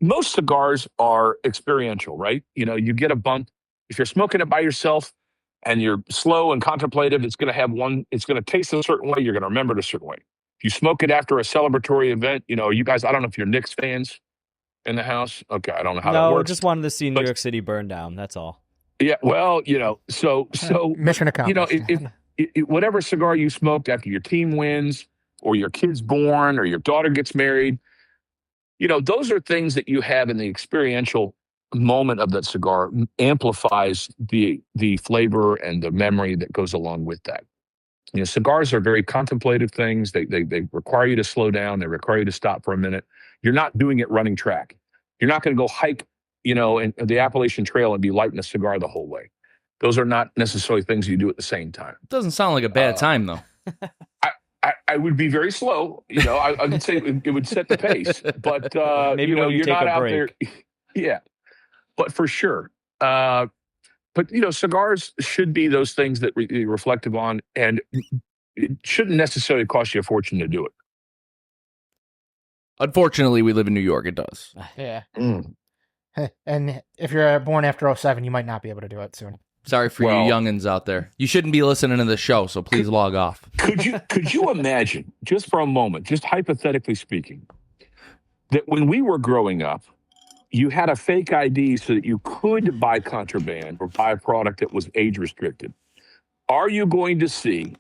D: most cigars are experiential, right? You get a bump. If you're smoking it by yourself and you're slow and contemplative, it's going to taste a certain way. You're going to remember it a certain way. If you smoke it after a celebratory event, you guys, I don't know if you're Knicks fans in the house. Okay, I don't know how that works.
B: No, just wanted to see New York City burn down. That's all.
D: Yeah, well, so
C: mission accomplished.
D: Whatever cigar you smoked after your team wins, or your kid's born, or your daughter gets married, those are things that you have in the experiential moment of that cigar, amplifies the flavor and the memory that goes along with that. Cigars are very contemplative things. They require you to slow down. They require you to stop for a minute. You're not doing it running track. You're not going to go hike, in the Appalachian Trail and be lighting a cigar the whole way. Those are not necessarily things you do at the same time.
A: It doesn't sound like a bad time, though.
D: I would be very slow. I would say it would set the pace. But
B: maybe when you
D: you're
B: take
D: not
B: a
D: out
B: break.
D: there. Yeah, but for sure. But cigars should be those things that you're reflective on, and it shouldn't necessarily cost you a fortune to do it.
A: Unfortunately, we live in New York. It does.
C: Yeah.
D: Mm.
C: And if you're born after 07, you might not be able to do it soon.
A: Sorry for you youngins out there. You shouldn't be listening to the show, so please log off.
D: Could you imagine, just for a moment, just hypothetically speaking, that when we were growing up, you had a fake ID so that you could buy contraband or buy a product that was age restricted? Are you going to see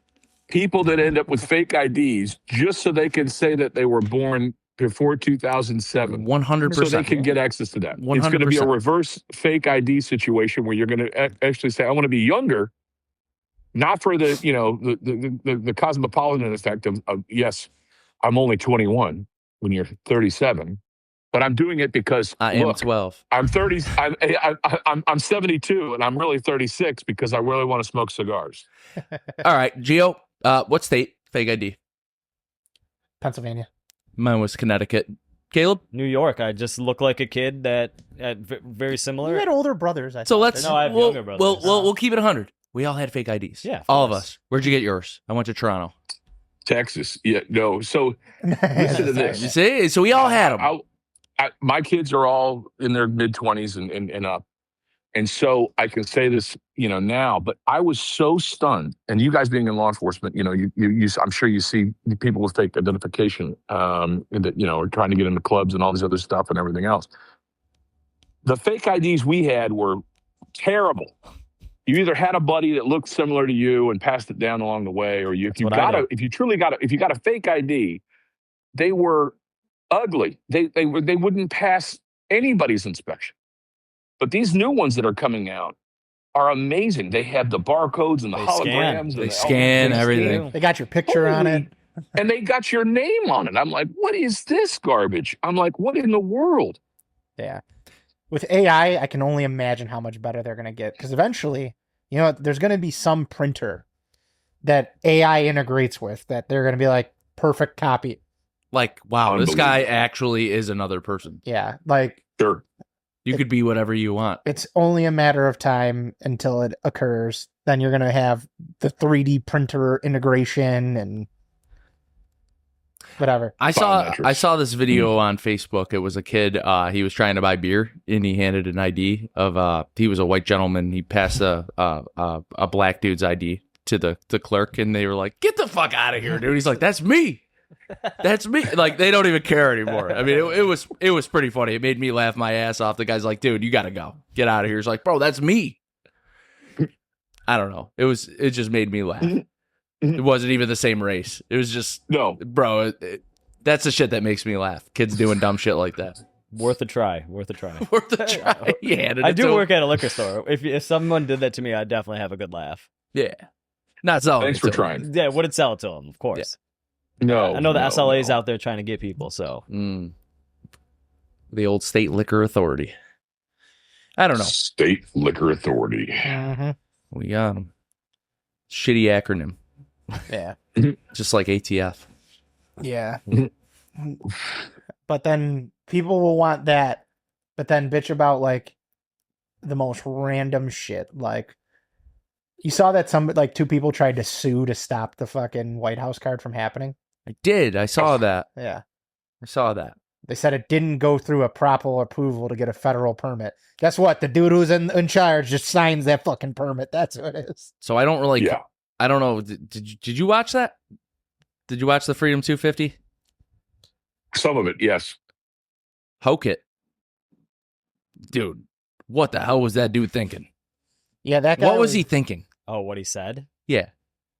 D: people that end up with fake IDs just so they can say that they were born before 2007?
A: 100%.
D: So they can get access to that.
A: 100%.
D: It's going to be a reverse fake ID situation where you're going to actually say, I want to be younger, not for the, the cosmopolitan effect of yes, I'm only 21 when you're 37. But I'm doing it because
A: I am 12.
D: I'm 30. I'm 72, and I'm really 36 because I really want to smoke cigars.
A: All right, Gio. What state? Fake ID.
C: Pennsylvania.
A: Mine was Connecticut. Caleb.
B: New York. I just look like a kid that very similar.
C: You had older brothers.
A: So let's.
B: No, I have younger brothers.
A: We'll keep it 100. We all had fake IDs.
B: Yeah,
A: all of us. Where'd you get yours? I went to Toronto.
D: Texas. Yeah, no. So listen to this.
A: You see, so we all had them.
D: My kids are all in their mid-20s and up. And so I can say this, now, but I was so stunned. And you guys being in law enforcement, I'm sure you see people with fake identification that, are trying to get into clubs and all this other stuff and everything else. The fake IDs we had were terrible. You either had a buddy that looked similar to you and passed it down along the way, or if you got a fake ID, they were ugly. They wouldn't pass anybody's inspection. But these new ones that are coming out are amazing. They have the barcodes and the holograms.
A: They scan everything.
C: They got your picture on it.
D: And they got your name on it. I'm like, what is this garbage? I'm like, what in the world?
C: Yeah. With AI, I can only imagine how much better they're going to get. Because eventually, there's going to be some printer that AI integrates with that they're going to be like, perfect copy.
A: Like, wow, this guy actually is another person.
C: Yeah, like
D: sure,
A: you could be whatever you want.
C: It's only a matter of time until it occurs. Then you're gonna have the 3D printer integration and whatever.
A: I saw this video on Facebook. It was a kid. He was trying to buy beer, and he handed an ID of. He was a white gentleman. He passed a black dude's ID to the clerk, and they were like, "Get the fuck out of here, dude!" He's like, "That's me." That's me. Like, they don't even care anymore. I mean, it was pretty funny. It made me laugh my ass off. The guy's like, dude, you got to go. Get out of here. He's like, bro, that's me. I don't know. It just made me laugh. It wasn't even the same race. It was just,
D: no,
A: bro, that's the shit that makes me laugh. Kids doing dumb shit like that.
B: Worth a try.
A: Worth a try. Yeah.
B: I do work at a liquor store. If someone did that to me, I'd definitely have a good laugh.
A: Yeah. Not selling.
D: Thanks for trying.
B: Yeah, wouldn't sell it to them, of course. Yeah.
D: No,
B: I know the SLA's out there trying to get people, so.
A: The old state liquor authority. I don't know.
D: State liquor authority.
C: Mm-hmm.
A: We got them. Shitty acronym.
C: Yeah.
A: Just like ATF.
C: Yeah. But then people will want that, but then bitch about like the most random shit. Like, you saw that two people tried to sue to stop the fucking White House card from happening?
A: I did. I saw that.
C: Yeah.
A: I saw that.
C: They said it didn't go through a proper approval to get a federal permit. Guess what? The dude who's in charge just signs that fucking permit. That's what it is.
A: So I don't really... Yeah. I don't know. Did you watch that? Did you watch the Freedom 250?
D: Some of it, yes.
A: Hoke it. Dude, what the hell was that dude thinking?
C: Yeah, that guy...
A: What was he thinking?
B: Oh, what he said?
A: Yeah.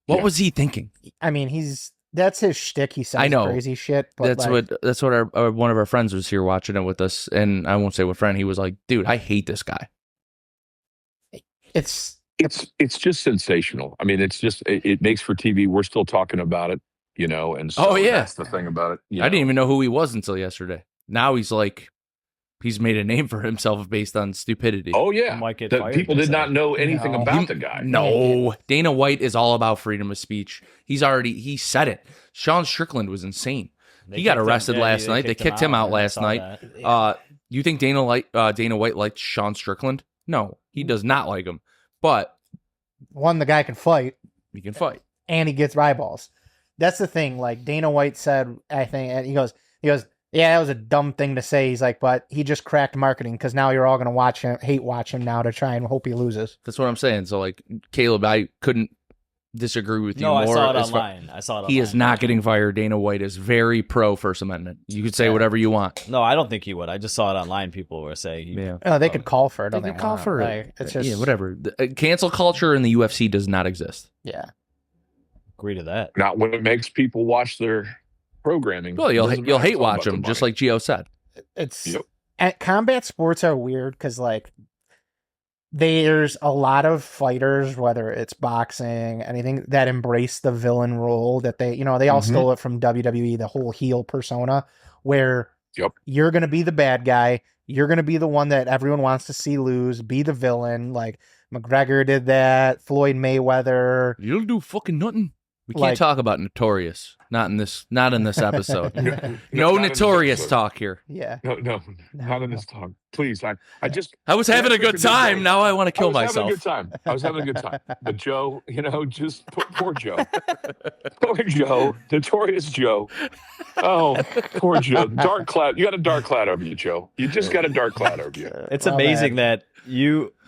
A: What was he thinking?
C: I mean, that's his shtick. He says crazy shit. But
A: that's what our one of our friends was here watching it with us, and I won't say what friend. He was like, "Dude, I hate this guy."
D: It's just sensational. I mean, it makes for TV. We're still talking about it, and so that's the thing about it.
A: I didn't even know who he was until yesterday. Now he's like he's made a name for himself based on stupidity.
D: Oh yeah,
B: Might get
D: that
B: fired
D: people
B: for
D: did not
B: saying.
D: know anything
C: No.
D: about the guy.
A: No, Dana White is all about freedom of speech. He said it. Sean Strickland was insane. He got arrested last night. They kicked him out last night. You think Dana White liked Sean Strickland? No, he does not like him. But
C: One, the guy can fight,
A: he can fight.
C: and he gets eyeballs. That's the thing. Like Dana White said, I think, and he goes, yeah, that was a dumb thing to say. He's like, but he just cracked marketing because now you're all going to hate watch him now to try and hope he loses.
A: That's what I'm saying. So, like, Caleb, I couldn't disagree with you
B: No,
A: more.
B: I saw it
A: as far-
B: online. I saw it.
A: He is
B: online.
A: not getting fired. Dana White is very pro First Amendment. You could say whatever you want.
B: No, I don't think he would. I just saw it online. People were saying,
A: Yeah.
C: They could call for it.
A: They could call for it.
C: Like, it's just,
A: Yeah, whatever. Cancel culture in the UFC does not exist.
C: Yeah.
B: agree to that.
D: Not when it makes people watch their programming.
A: Well, you'll
D: Doesn't
A: hate
D: matter. It's all
A: watch
D: about the
A: them, just
D: money.
A: like Gio said.
C: It's
D: Yep.
C: and combat sports are weird because like there's a lot of fighters, whether it's boxing, anything, that embrace the villain role that they all
A: Mhm.
C: stole it from WWE, the whole heel persona, where
D: Yep.
C: you're gonna be the bad guy, you're gonna be the one that everyone wants to see lose, be the villain. Like McGregor did that, Floyd Mayweather.
A: You'll do fucking nothing. We can't
C: Like-
A: talk about Notorious. Not in this episode.
D: No,
A: No
D: not in this
A: Notorious
D: episode.
A: talk here.
C: Yeah.
D: No, not in this talk. Please, I just
A: I was having a good time. Now I want to kill
D: I was
A: myself.
D: having a good time. I was having a good time. But Joe, just poor Joe. Poor Joe. Notorious Joe. Oh, poor Joe. Dark cloud. You got a dark cloud over you, Joe. You just got a dark cloud over you.
B: It's
C: Well,
B: amazing
C: man.
B: that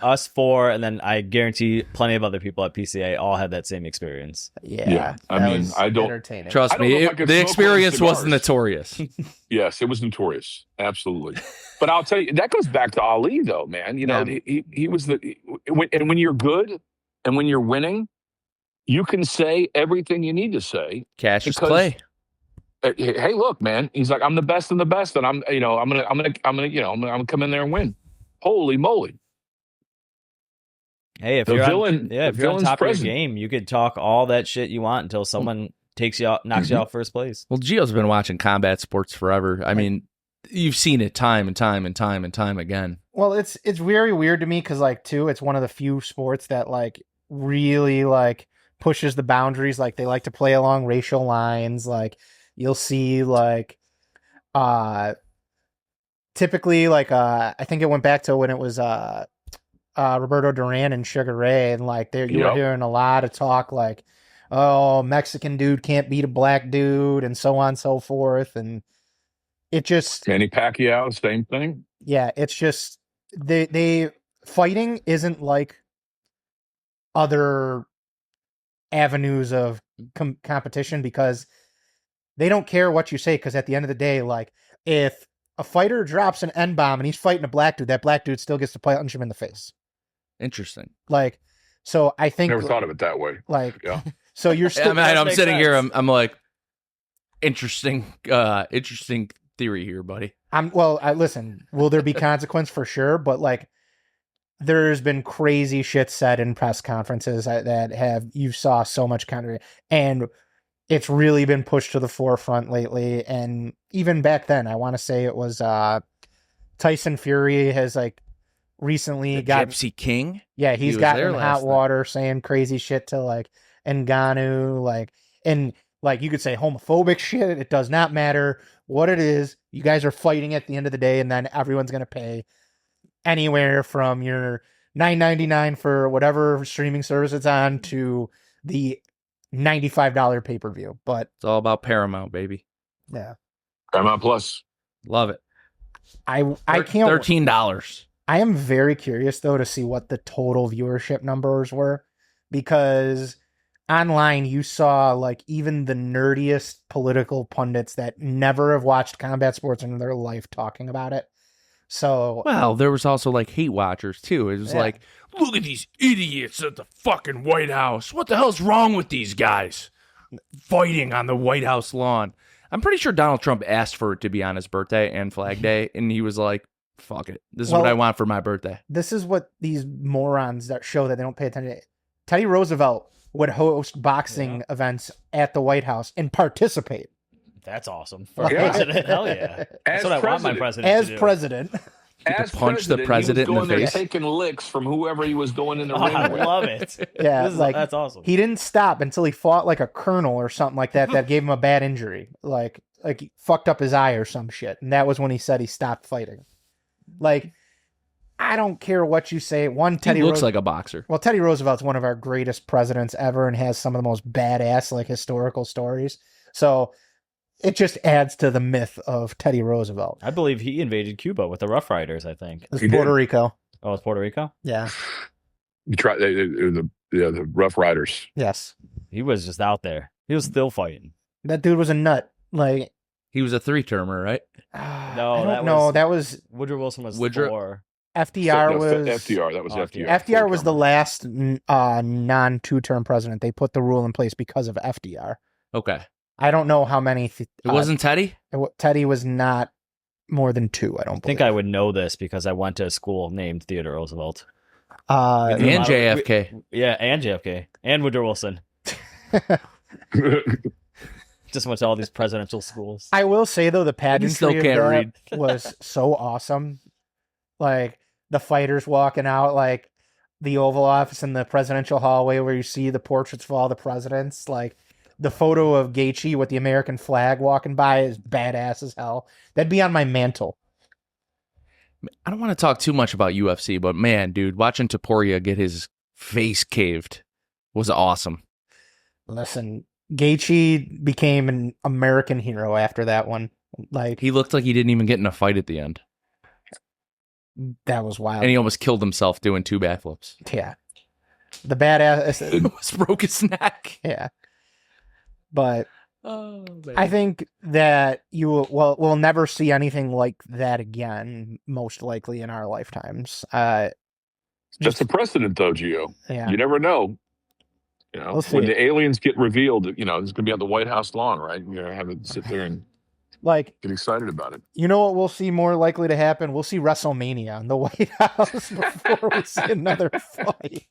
B: us four, and then I guarantee plenty of other people at PCA all had that same experience.
C: Yeah.
D: I
C: that
D: mean,
C: was
D: I don't-
C: entertaining.
A: Trust
D: I don't know
A: me,
D: if I could
A: the
D: smoke
A: experience
D: one
A: was
D: cigars.
A: notorious.
D: Yes, it was notorious. Absolutely. But I'll tell you, that goes back to Ali, though, man.
C: Yeah.
D: He was when you're good and when you're winning, you can say everything you need to say.
A: Cassius
D: Because-
A: Clay.
D: Hey, look, man. He's like, I'm the best in the best, and I'm gonna come in there and win. Holy moly!
B: Hey, if
D: The
B: you're
D: villain-
B: if
D: the
B: you're on
D: villain's
B: top
D: present.
B: of your game, you could talk all that shit you want until someone takes you out, knocks you out first place.
A: Well, Gio's been watching combat sports forever. I mean, you've seen it time and time and time and time again.
C: Well, it's very weird to me because like too, it's one of the few sports that like really like pushes the boundaries. Like they like to play along racial lines. Like you'll see like typically like I think it went back to when it was Roberto Duran and Sugar Ray, and like there you were
D: Yep.
C: hearing a lot of talk like, oh, Mexican dude can't beat a black dude, and so on and so forth, and it just
D: Manny Pacquiao, same thing.
C: yeah, it's just they fighting isn't like other avenues of competition because they don't care what you say, because at the end of the day, like if a fighter drops an N-bomb and he's fighting a black dude, that black dude still gets to punch him in the face.
A: Interesting.
C: Like, so I think
D: Never thought of it that way.
C: like
D: Yeah.
C: so you're
A: Yeah,
C: still
A: I'm
B: makes
A: sitting here.
B: sense.
A: I'm like, interesting theory here, buddy.
C: listen, will there be consequence for sure, but like there's been crazy shit said in press conferences that have you saw so much counter, and it's really been pushed to the forefront lately. And even back then, I want to say it was Tyson Fury has like recently got
A: Gypsy King.
C: yeah,
A: He
C: he's
A: was
C: gotten
A: there
C: in
A: last
C: hot
A: night.
C: water saying crazy shit to like Ngannou, like, and like you could say homophobic shit. It does not matter what it is. You guys are fighting at the end of the day, and then everyone's gonna pay anywhere from your $9.99 for whatever streaming service it's on to the $95 pay-per-view. But
A: It's all about Paramount, baby.
C: yeah,
D: Paramount Plus.
A: Love it.
C: I can't.
A: $13.
C: I am very curious though to see what the total viewership numbers were, because online you saw like even the nerdiest political pundits that never have watched combat sports in their life talking about it. So
A: Well, there was also like hate watchers too. It was
C: Yeah.
A: like, look at these idiots at the fucking White House. What the hell's wrong with these guys fighting on the White House lawn? I'm pretty sure Donald Trump asked for it to be on his birthday and Flag Day, and he was like, fuck it. This is what
C: Well-
A: I want for my birthday.
C: this is what these morons that show that they don't pay attention to. Teddy Roosevelt would host boxing events at the White House and participate
B: That's awesome for a
D: Yeah.
B: president. Hell yeah, that's
D: As
B: what I want my
D: president.
B: president
C: as
B: to do.
C: president.
D: As
A: punch the president
D: he was
A: in the
D: going there
A: face.
D: taking licks from whoever he was going in the ring
B: I
D: with.
B: love it.
C: Yeah,
B: That's awesome.
C: He didn't stop until he fought like a colonel or something like that that gave him a bad injury. Like he fucked up his eye or some shit. And that was when he said he stopped fighting. Like, I don't care what you say.
A: He looks like a boxer.
C: Well, Teddy Roosevelt's one of our greatest presidents ever and has some of the most badass, like, historical stories. So it just adds to the myth of Teddy Roosevelt.
B: I believe he invaded Cuba with the Rough Riders, I think.
C: It's Puerto Rico.
B: Oh, it's Puerto Rico?
C: Yeah.
D: You try the Rough Riders.
C: Yes.
B: He was just out there. He was still fighting.
C: That dude was a nut. Like,
A: He was a 3-termer, right?
C: that was
B: Woodrow Wilson was
A: Woodrow-
B: 4.
C: FDR was
D: FDR. That was FDR.
C: FDR was the last non 2-term president. They put the rule in place because of FDR.
A: Okay.
C: I don't know how many.
A: It wasn't Teddy?
C: Teddy was not more than 2. I don't
B: I think I would know this because I went to a school named Theodore Roosevelt.
A: And JFK.
B: Yeah, and JFK. And Woodrow Wilson. Just went to all these presidential schools.
C: I will say, though, the
A: still
C: pageantry of
A: can't
C: that
A: read.
C: was so awesome. Like, the fighters walking out, like, the Oval Office and the presidential hallway where you see the portraits of all the presidents. Like, the photo of Gaethje with the American flag walking by is badass as hell. That'd be on my mantle.
A: I don't want to talk too much about UFC, but man, dude, watching Topuria get his face caved was awesome.
C: Listen, Gaethje became an American hero after that one. Like,
A: He looked like he didn't even get in a fight at the end.
C: that was wild.
A: And he almost killed himself doing 2 backflips.
C: Yeah. The badass.
A: He almost broke his neck.
C: Yeah. But
A: Oh, man.
C: I think that we'll never see anything like that again, most likely in our lifetimes.
D: That's a precedent, though, Gio.
C: Yeah.
D: You never know. You know,
C: We'll see.
D: when the aliens get revealed, you know, it's going to be at the White House lawn, right? You're going to have to sit there and
C: Like,
D: get excited about it.
C: you know what we'll see more likely to happen? We'll see WrestleMania in the White House before we see another fight.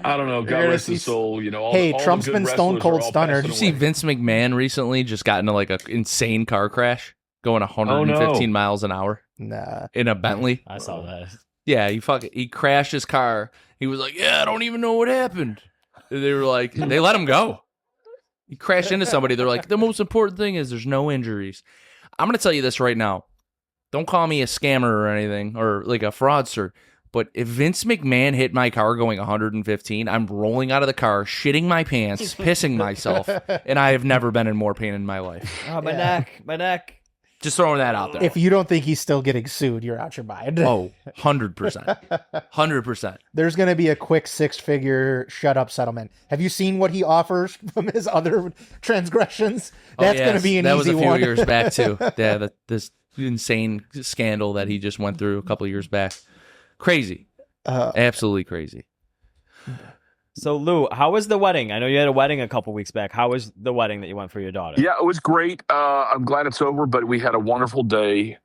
D: I don't know. God
C: gonna
D: rest
C: see
D: his soul. You know, all
C: Hey,
D: all the
C: Trump's
D: good
C: been stone
D: wrestlers
C: cold
D: are all
C: stunner.
D: passing
A: Did you see
D: away.
A: Vince McMahon recently just got into like an insane car crash going 115 miles an hour
C: Nah.
A: in a Bentley?
B: I saw that.
A: Yeah, he crashed his car. He was like, "Yeah, I don't even know what happened." And they were like, they let him go. He crashed into somebody. They're like, the most important thing is there's no injuries. I'm going to tell you this right now. Don't call me a scammer or anything or like a fraudster. But if Vince McMahon hit my car going 115, I'm rolling out of the car, shitting my pants, pissing myself, and I have never been in more pain in my life.
B: Oh, my neck.
A: Just throwing that out there.
C: If you don't think he's still getting sued, you're out your mind.
A: Oh, 100%. 100%.
C: There's going to be a quick 6-figure shut-up settlement. Have you seen what he offers from his other transgressions? That's going to be an
A: that
C: easy
A: was a few
C: one.
A: years back, too. Yeah, this insane scandal that he just went through a couple of years back. Crazy. Absolutely crazy.
B: So, Lou, how was the wedding? I know you had a wedding a couple weeks back. How was the wedding that you went for your daughter?
D: Yeah, it was great. I'm glad it's over, but we had a wonderful day.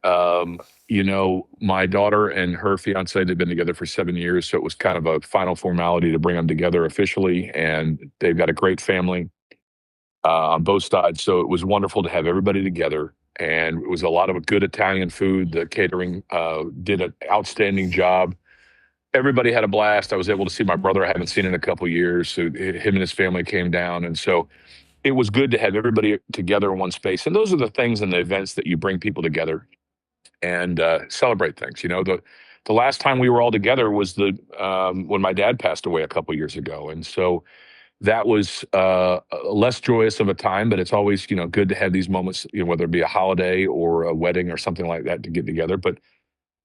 D: You know, my daughter and her fiance, they've been together for 7 years, so it was kind of a final formality to bring them together officially, and they've got a great family on both sides, so it was wonderful to have everybody together, and it was a lot of good Italian food. The catering did an outstanding job. Everybody had a blast. I was able to see my brother I haven't seen in a couple of years. So him and his family came down. And so it was good to have everybody together in one space. And those are the things and the events that you bring people together and celebrate things. You know, the last time we were all together was when my dad passed away a couple of years ago. And so that was less joyous of a time, but it's always, you know, good to have these moments, you know, whether it be a holiday or a wedding or something like that to get together. But,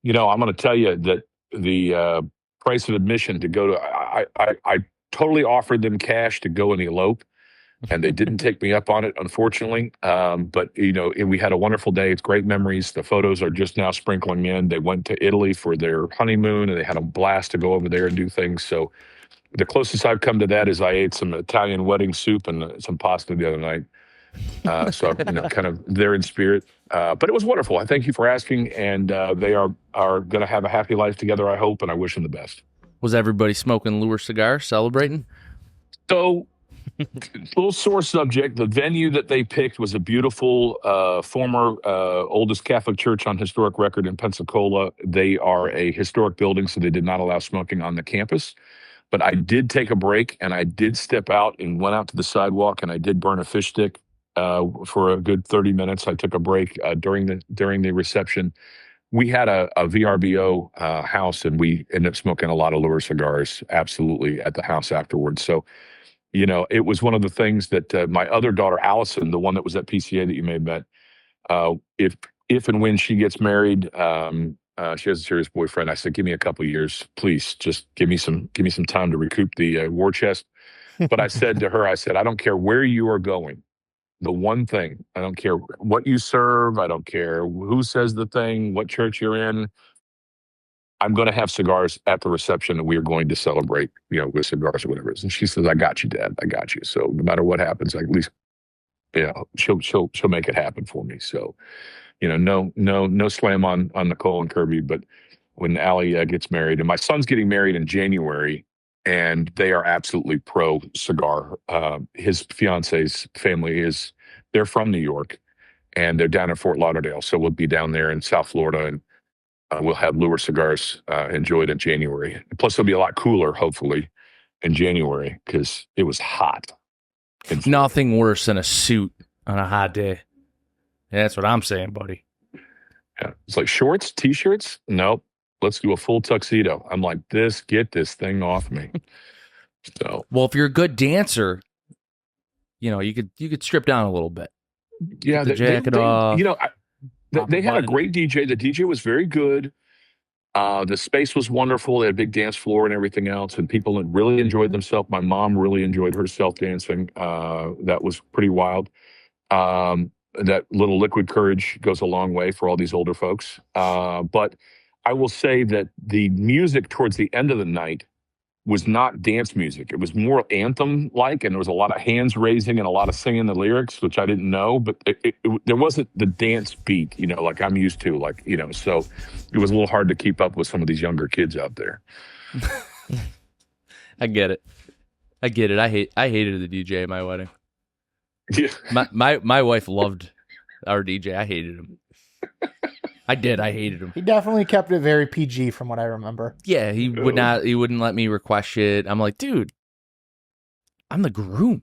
D: you know, I'm going to tell you that the price of admission to go to, I totally offered them cash to go and elope, and they didn't take me up on it, unfortunately. But, you know, we had a wonderful day. It's great memories. The photos are just now sprinkling in. They went to Italy for their honeymoon, and they had a blast to go over there and do things. So the closest I've come to that is I ate some Italian wedding soup and some pasta the other night. So, you know, kind of there in spirit. But it was wonderful. I thank you for asking, and they are going to have a happy life together, I hope, and I wish them the best.
A: Was everybody smoking Lure cigars, celebrating?
D: So little sore subject. The venue that they picked was a beautiful former oldest Catholic church on historic record in Pensacola. They are a historic building, so they did not allow smoking on the campus. But I did take a break, and I did step out and went out to the sidewalk, and I did burn a fish stick for a good 30 minutes. I took a break during the reception. We had a VRBO house, and we ended up smoking a lot of lure cigars, absolutely, at the house afterwards. So, it was one of the things that my other daughter, Allison, the one that was at PCA that you may have met, if and when she gets married, she has a serious boyfriend. I said, give me a couple of years, please. Just give me some time to recoup the war chest. But I said to her, I don't care where you are going. The one thing, I don't care what you serve. I don't care who says the thing, what church you're in. I'm going to have cigars at the reception, and we are going to celebrate, with cigars or whatever it is. And she says, I got you, Dad. I got you. So no matter what happens, at least, she'll make it happen for me. So, no slam on Nicole and Kirby, but when Allie gets married, and my son's getting married in January, and they are absolutely pro cigar. His fiance's family they're from New York, and they're down in Fort Lauderdale. So we'll be down there in South Florida, and we'll have lure cigars enjoyed in January. Plus, it'll be a lot cooler, hopefully, in January, because it was hot.
A: Nothing worse than a suit on a hot day. Yeah, that's what I'm saying, buddy.
D: Yeah, it's like shorts, T-shirts. Nope. Let's do a full tuxedo. I'm like, get this thing off me. So,
A: well, if you're a good dancer, you could strip down a little bit.
D: Yeah,
A: the jacket off.
D: They had a great DJ. The DJ was very good. The space was wonderful. They had a big dance floor and everything else, and people really enjoyed themselves. My mom really enjoyed herself dancing. That was pretty wild. That little liquid courage goes a long way for all these older folks. But I will say that the music towards the end of the night was not dance music. It was more anthem-like, and there was a lot of hands raising and a lot of singing the lyrics, which I didn't know, but there wasn't the dance beat, like I'm used to, so it was a little hard to keep up with some of these younger kids out there.
A: I get it. I hated the DJ at my wedding.
D: Yeah.
A: My wife loved our DJ. I hated him. I hated him.
C: He definitely kept it very PG from what I remember.
A: Yeah, he wouldn't let me request shit. I'm like, dude, I'm the groom.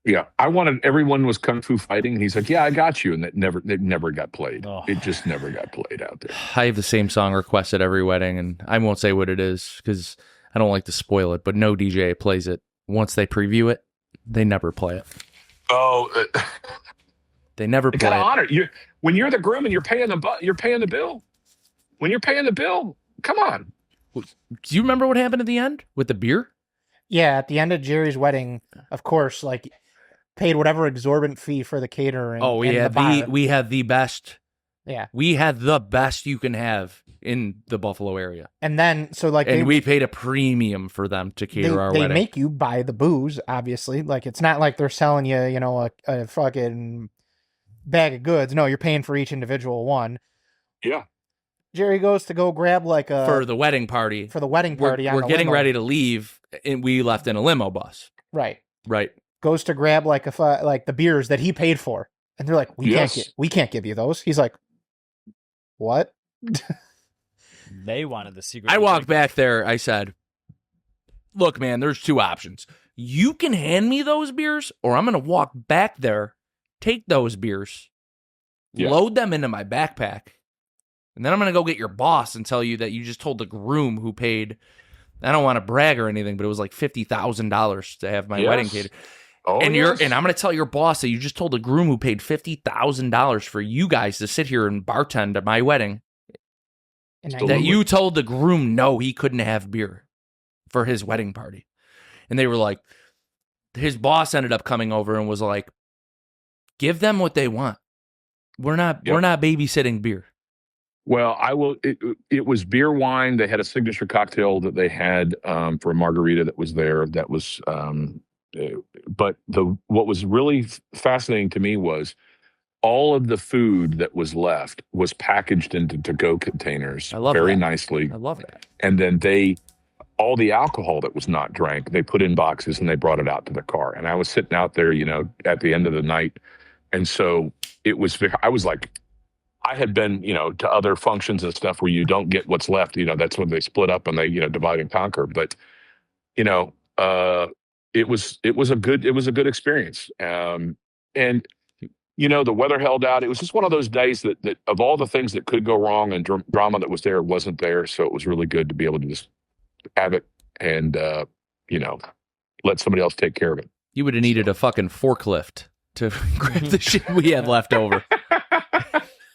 D: Yeah, I wanted everyone was kung fu fighting. And he's like, yeah, I got you. And it never got played. Oh. It just never got played out there.
A: I have the same song request at every wedding, and I won't say what it is because I don't like to spoil it, but no DJ plays it. Once they preview it, they never play it.
D: Oh,
A: they never play it.
D: Honor you. When you're the groom and you're paying the bill. When you're paying the bill, come on.
A: Do you remember what happened at the end with the beer?
C: Yeah, at the end of Jerry's wedding, of course, paid whatever exorbitant fee for the catering.
A: Oh, we had the best.
C: Yeah,
A: we had the best you can have in the Buffalo area.
C: And then
A: we paid a premium for them to cater our wedding.
C: They make you buy the booze, obviously. It's not like they're selling you, a fucking bag of goods. No, you're paying for each individual one.
D: Yeah.
C: Jerry goes to go grab
A: for the wedding party. We're getting ready to leave, and we left in a limo bus.
C: Right.
A: Goes
C: to grab the beers that he paid for, and they're like, we can't give you those. He's like, what?
B: They wanted the secret.
A: I walked back there. I said, look, man, there's two options. You can hand me those beers, or I'm going to walk back there, take those beers, load them into my backpack, and then I'm going to go get your boss and tell you that you just told the groom who paid, I don't want to brag or anything, but it was like $50,000 to have my wedding catered.
D: Oh,
A: and I'm going to tell your boss that you just told the groom who paid $50,000 for you guys to sit here and bartend at my wedding. And that you told the groom no, he couldn't have beer for his wedding party. And they were like, his boss ended up coming over and was like, give them what they want. We're not babysitting beer.
D: Well, I will. It was beer wine. They had a signature cocktail that they had for a margarita that was there. That was, but what was really fascinating to me was all of the food that was left was packaged into to-go containers.
A: I love
D: very
A: that.
D: nicely.
A: I love that.
D: And then they all the alcohol that was not drank, they put in boxes and they brought it out to the car. And I was sitting out there, at the end of the night. And so I was like, I had been, to other functions and stuff where you don't get what's left. That's when they split up and they, divide and conquer. But, it was a good experience. And the weather held out. It was just one of those days that of all the things that could go wrong and drama that was there wasn't there. So it was really good to be able to just have it and, let somebody else take care of it.
A: You would have needed a fucking forklift to grab the shit we had left over.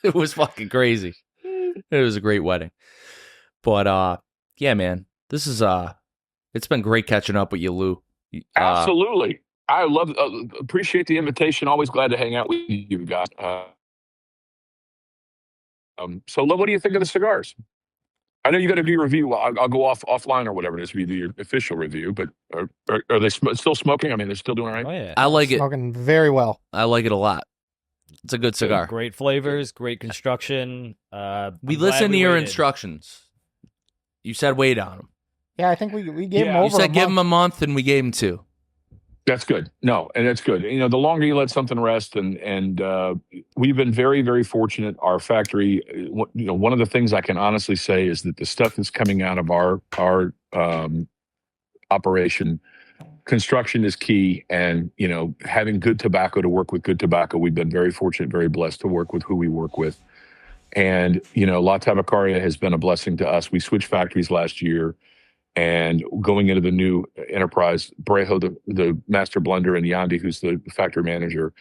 A: It was fucking crazy. It was a great wedding. But, yeah, man, this is, it's been great catching up with you, Lou.
D: Absolutely. I appreciate the invitation. Always glad to hang out with you guys. So, Lou, what do you think of the cigars? I know you got to do your review. I'll go offline or whatever it is to do your official review. But are they still smoking? I mean, they're still doing all right.
B: Oh yeah,
A: I like it.
C: Smoking very well.
A: I like it a lot. It's a good cigar.
B: Great flavors, great construction.
A: We listened to your instructions. You said wait on them.
C: Yeah, I think we gave him over.
A: You said give him a month, and we gave him 2.
D: That's good. No, and that's good. The longer you let something rest, and we've been very, very fortunate. Our factory, one of the things I can honestly say is that the stuff that's coming out of our operation, construction is key, and having good tobacco to work with good tobacco. We've been very fortunate, very blessed to work with who we work with, and La Tabacaria has been a blessing to us. We switched factories last year. And going into the new enterprise, Brejo, the master blender, and Yandi, who's the factory manager,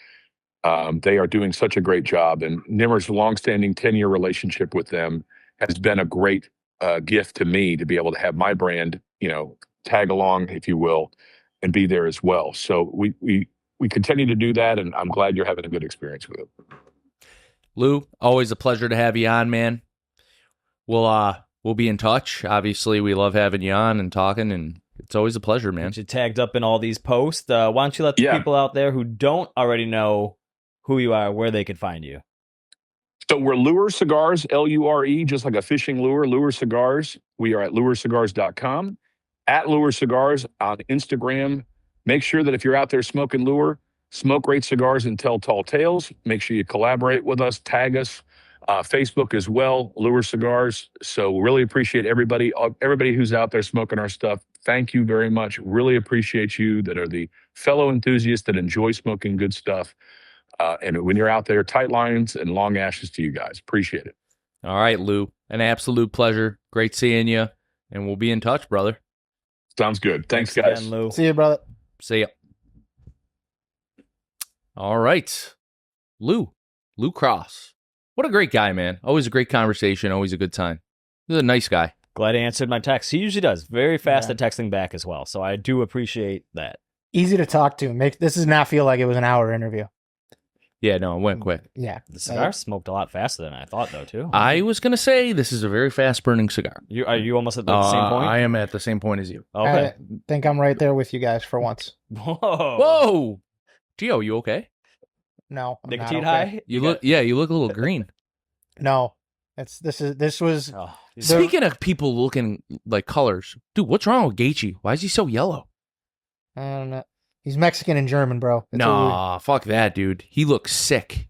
D: they are doing such a great job. And Nimmer's longstanding 10-year relationship with them has been a great gift to me to be able to have my brand, tag along, if you will, and be there as well. So we continue to do that, and I'm glad you're having a good experience with it.
A: Lou, always a pleasure to have you on, man. We'll be in touch. Obviously, we love having you on and talking, and it's always a pleasure, man.
B: You're tagged up in all these posts. Why don't you let the people out there who don't already know who you are, where they could find you?
D: So we're Lure Cigars, Lure, just like a fishing lure, Lure Cigars. We are at lurecigars.com, at Lure Cigars on Instagram. Make sure that if you're out there smoking lure, smoke great cigars and tell tall tales. Make sure you collaborate with us, tag us. Facebook as well, Lure Cigars. So really appreciate everybody who's out there smoking our stuff. Thank you very much. Really appreciate you that are the fellow enthusiasts that enjoy smoking good stuff. And when you're out there, tight lines and long ashes to you guys. Appreciate it.
A: All right, Lou. An absolute pleasure. Great seeing you. And we'll be in touch, brother.
D: Sounds good. Thanks guys.
B: Again, Lou.
C: See you, brother.
A: See ya. All right. Lou Cross. What a great guy, man. Always a great conversation. Always a good time. He's a nice guy.
B: Glad he answered my text. He usually does. Very fast at texting back as well. So I do appreciate that.
C: Easy to talk to. This does not feel like it was an hour interview.
A: Yeah, no, it went quick.
C: Yeah.
B: The cigar smoked a lot faster than I thought, though, too.
A: I was going to say this is a very fast-burning cigar.
B: Are you almost at the same point?
A: I am at the same point as you.
B: Okay.
C: I think I'm right there with you guys for once.
A: Whoa! Gio, you okay?
C: No. I'm
B: Nicotine
C: not okay.
B: high?
A: You look a little green.
C: No. This was
A: Speaking of people looking like colors, dude, what's wrong with Gaethje? Why is he so yellow?
C: I don't know. He's Mexican and German, bro.
A: Nah, fuck that, dude. He looks sick.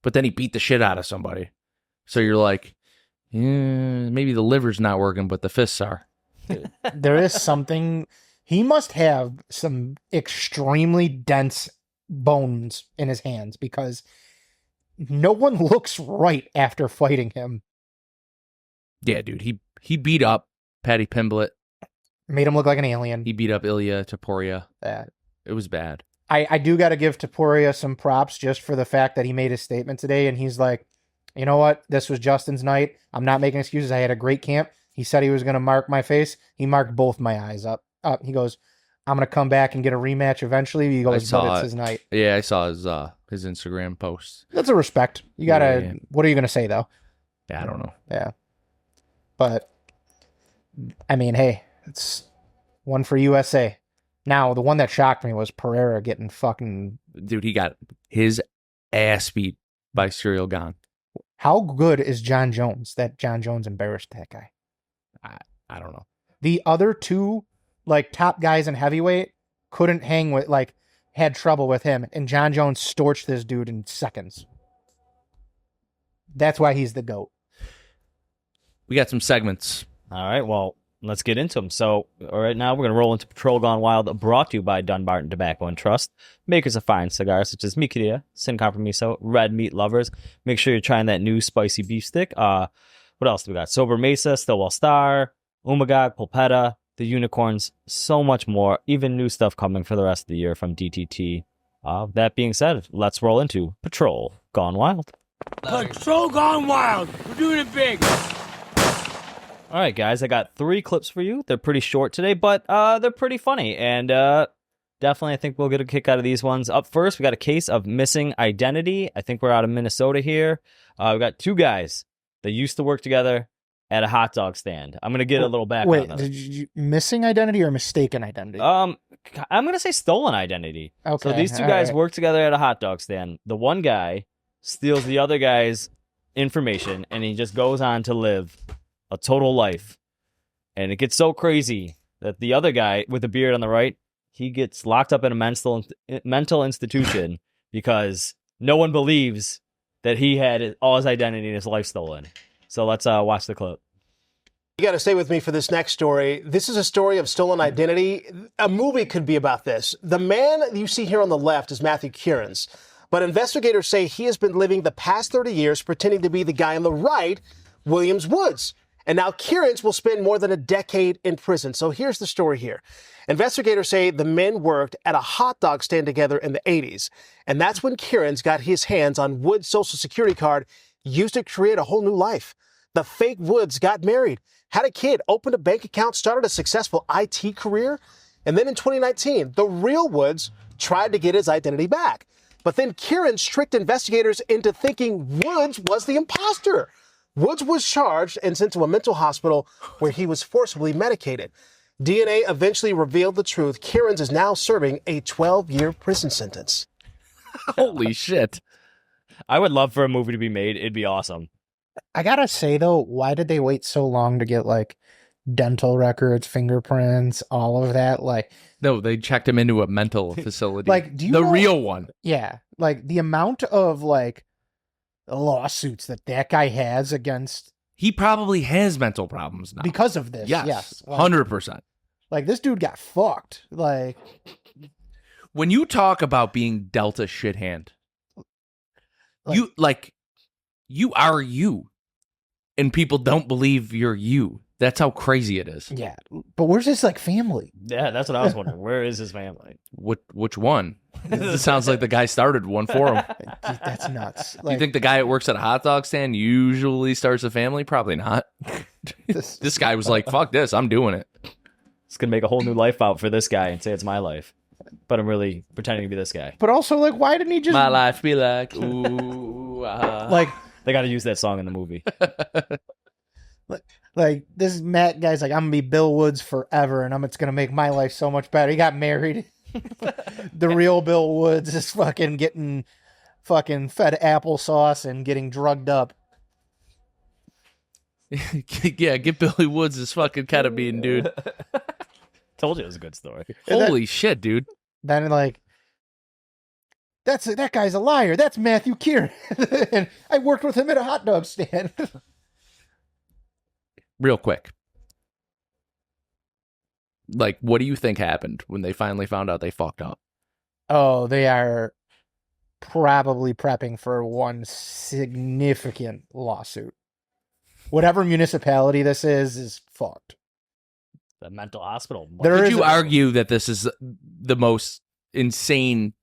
A: But then he beat the shit out of somebody. So you're like, maybe the liver's not working, but the fists are.
C: There is something. He must have some extremely dense bones in his hands because no one looks right after fighting him.
A: Yeah, dude. He beat up Paddy Pimblett.
C: Made him look like an alien.
A: He beat up Ilya Taporia.
C: That.
A: It was bad.
C: I do got to give Taporia some props just for the fact that he made his statement today, and he's like, you know what? This was Justin's night. I'm not making excuses. I had a great camp. He said he was going to mark my face. He marked both my eyes up. He goes, I'm going to come back and get a rematch eventually. He goes, but it's his night.
A: Yeah, I saw his Instagram post.
C: That's a respect. You got to, What are you going to say, though?
A: Yeah, I don't know.
C: Yeah. But, I mean, hey, it's one for USA. Now, the one that shocked me was Pereira getting fucking...
A: Dude, he got his ass beat by Cyril Gahn.
C: How good is John Jones that John Jones embarrassed that guy?
A: I don't know.
C: The other two, like, top guys in heavyweight couldn't hang with, like, had trouble with him. And John Jones storched this dude in seconds. That's why he's the GOAT.
A: We got some segments.
B: All right, well, let's get into them. So, all right, now we're going to roll into Patrol Gone Wild, brought to you by Dunbarton Tobacco and Trust, makers of fine cigars such as Mi Querida, Sin Compromiso, Red Meat Lovers. Make sure you're trying that new spicy beef stick. What else do we got? Sober Mesa, Stillwell Star, Umagog, Pulpetta, the Unicorns, so much more. Even new stuff coming for the rest of the year from DTT. That being said, let's roll into Patrol Gone Wild.
E: Patrol Gone Wild. We're doing it big.
B: All right, guys, I got 3 clips for you. They're pretty short today, but they're pretty funny. And definitely, I think we'll get a kick out of these ones. Up first, we got a case of missing identity. I think we're out of Minnesota here. We got 2 guys that used to work together at a hot dog stand. I'm going to get a little background.
C: Wait, did you missing identity or mistaken identity?
B: I'm going to say stolen identity.
C: Okay.
B: So these 2 guys work together at a hot dog stand. The one guy steals the other guy's information, and he just goes on to live a total life. And it gets so crazy that the other guy with the beard on the right, he gets locked up in a mental institution because no one believes that he had all his identity and his life stolen. So let's watch the clip.
F: You got to stay with me for this next story. This is a story of stolen identity. A movie could be about this. The man you see here on the left is Matthew Kierans, but investigators say he has been living the past 30 years pretending to be the guy on the right, Williams Woods. And now Kierans will spend more than a decade in prison. So here's the story here. Investigators say the men worked at a hot dog stand together in the 80s. And that's when Kierans got his hands on Woods' Social Security card, used to create a whole new life. The fake Woods got married, had a kid, opened a bank account, started a successful IT career. And then in 2019, the real Woods tried to get his identity back. But then Kierans tricked investigators into thinking Woods was the imposter. Woods was charged and sent to a mental hospital where he was forcibly medicated. DNA eventually revealed the truth. Kierans is now serving a 12-year prison sentence.
A: Holy shit.
B: I would love for a movie to be made. It'd be awesome.
C: I gotta say, though, why did they wait so long to get, like, dental records, fingerprints, all of that? Like,
A: no, they checked him into a mental facility.
C: Like, do you
A: the
C: know,
A: real one?
C: Yeah, like the amount of like lawsuits that guy has against.
A: He probably has mental problems now
C: Because of this. Yes.
A: Like, 100%.
C: Like, this dude got fucked. Like,
A: when you talk about being dealt a shit hand, you are you, and people don't believe you're you. That's how crazy it is.
C: yeah. But where's his, like, family?
B: Yeah, that's what I was wondering. Where is his family?
A: Which one? This sounds like the guy started one for him.
C: That's nuts.
A: You think the guy that works at a hot dog stand usually starts a family? Probably not. This guy was like, fuck this, I'm doing it.
B: It's going to make a whole new life out for this guy and say it's my life. But I'm really pretending to be this guy.
C: But also, like, why didn't he just...
A: My life be like, ooh,
C: Like...
B: They got to use that song in the movie.
C: Like, this Matt guy's like, I'm going to be Bill Woods forever, and it's going to make my life so much better. He got married. The real Bill Woods is fucking getting fucking fed applesauce and getting drugged up.
A: Yeah, get Billy Woods his fucking ketamine, dude.
B: Told you it was a good story.
A: Holy shit, dude.
C: Then, like, that guy's a liar. That's Matthew Kieran. And I worked with him at a hot dog stand.
A: Real quick. Like, what do you think happened when they finally found out they fucked up?
C: Oh, they are probably prepping for one significant lawsuit. Whatever municipality this is fucked.
B: The mental hospital.
A: Would you argue that this is the most insane